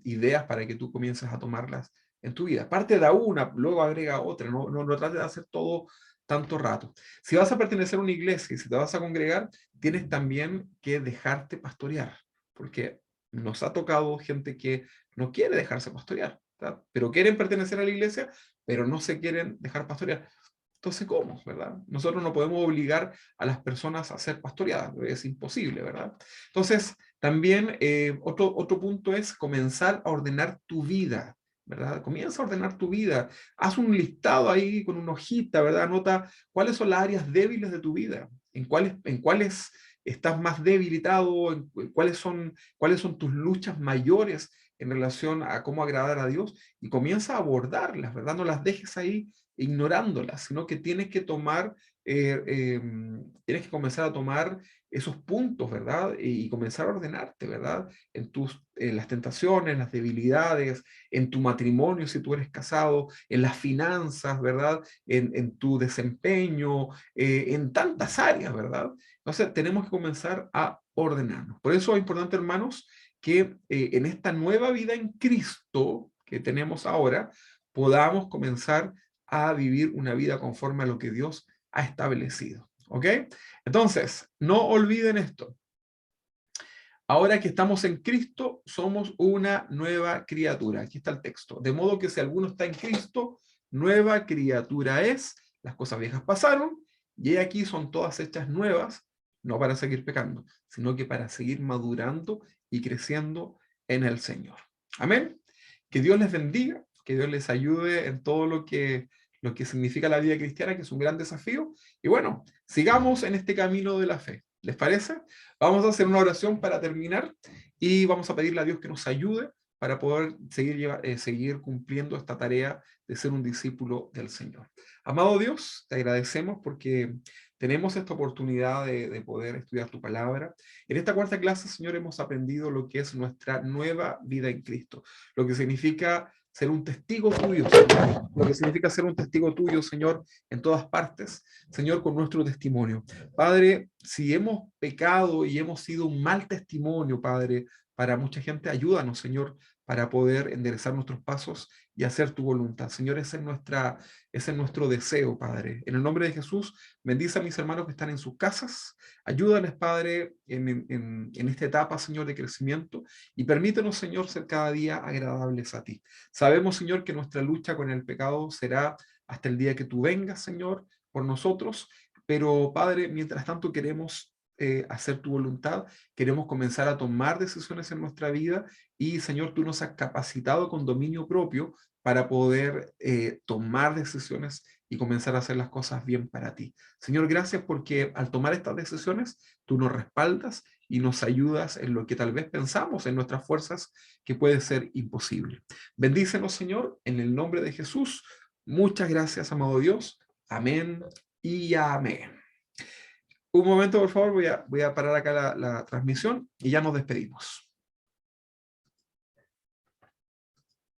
ideas para que tú comiences a tomarlas en tu vida. Parte de una, luego agrega otra, no trates de hacer todo tanto rato. Si vas a pertenecer a una iglesia y si te vas a congregar, tienes también que dejarte pastorear, porque nos ha tocado gente que no quiere dejarse pastorear, ¿verdad? Pero quieren pertenecer a la iglesia, pero no se quieren dejar pastorear. Entonces, ¿cómo? ¿Verdad? Nosotros no podemos obligar a las personas a ser pastoreadas, es imposible, ¿verdad? Entonces, también otro punto es comenzar a ordenar tu vida, ¿verdad? Comienza a ordenar tu vida, haz un listado ahí con una hojita, ¿verdad? Anota cuáles son las áreas débiles de tu vida, en cuáles estás más debilitado, cuáles son tus luchas mayores en relación a cómo agradar a Dios, y comienza a abordarlas, ¿verdad? No las dejes ahí ignorándolas, sino que tienes que tienes que comenzar a tomar esos puntos, ¿verdad? Y comenzar a ordenarte, ¿verdad? En las tentaciones, en las debilidades, en tu matrimonio, si tú eres casado, en las finanzas, ¿verdad? En tu desempeño, en tantas áreas, ¿verdad? Entonces, tenemos que comenzar a ordenarnos. Por eso es importante, hermanos, que en esta nueva vida en Cristo que tenemos ahora, podamos comenzar a vivir una vida conforme a lo que Dios ha establecido. ¿Ok? Entonces, no olviden esto. Ahora que estamos en Cristo, somos una nueva criatura. Aquí está el texto. De modo que si alguno está en Cristo, nueva criatura es. Las cosas viejas pasaron, y aquí son todas hechas nuevas, no para seguir pecando, sino que para seguir madurando y creciendo en el Señor. Amén. Que Dios les bendiga, que Dios les ayude en todo lo que significa la vida cristiana, que es un gran desafío. Y bueno, sigamos en este camino de la fe. ¿Les parece? Vamos a hacer una oración para terminar y vamos a pedirle a Dios que nos ayude para poder seguir cumpliendo esta tarea de ser un discípulo del Señor. Amado Dios, te agradecemos porque tenemos esta oportunidad de poder estudiar tu palabra. En esta cuarta clase, Señor, hemos aprendido lo que es nuestra nueva vida en Cristo, lo que significa ser un testigo tuyo, Señor. Lo que significa ser un testigo tuyo, Señor, en todas partes, Señor, con nuestro testimonio. Padre, si hemos pecado y hemos sido un mal testimonio, Padre, para mucha gente, ayúdanos, Señor, para poder enderezar nuestros pasos y hacer tu voluntad. Señor, ese es nuestro deseo, Padre. En el nombre de Jesús, bendice a mis hermanos que están en sus casas. Ayúdales, Padre, en esta etapa, Señor, de crecimiento, y permítenos, Señor, ser cada día agradables a ti. Sabemos, Señor, que nuestra lucha con el pecado será hasta el día que tú vengas, Señor, por nosotros, pero, Padre, mientras tanto queremos hacer tu voluntad, queremos comenzar a tomar decisiones en nuestra vida, y, Señor, tú nos has capacitado con dominio propio para poder tomar decisiones y comenzar a hacer las cosas bien para ti. Señor, gracias porque al tomar estas decisiones, tú nos respaldas y nos ayudas en lo que tal vez pensamos en nuestras fuerzas que puede ser imposible. Bendícenos, Señor, en el nombre de Jesús. Muchas gracias, amado Dios. Amén y amén. Un momento, por favor, voy a parar acá la transmisión y ya nos despedimos.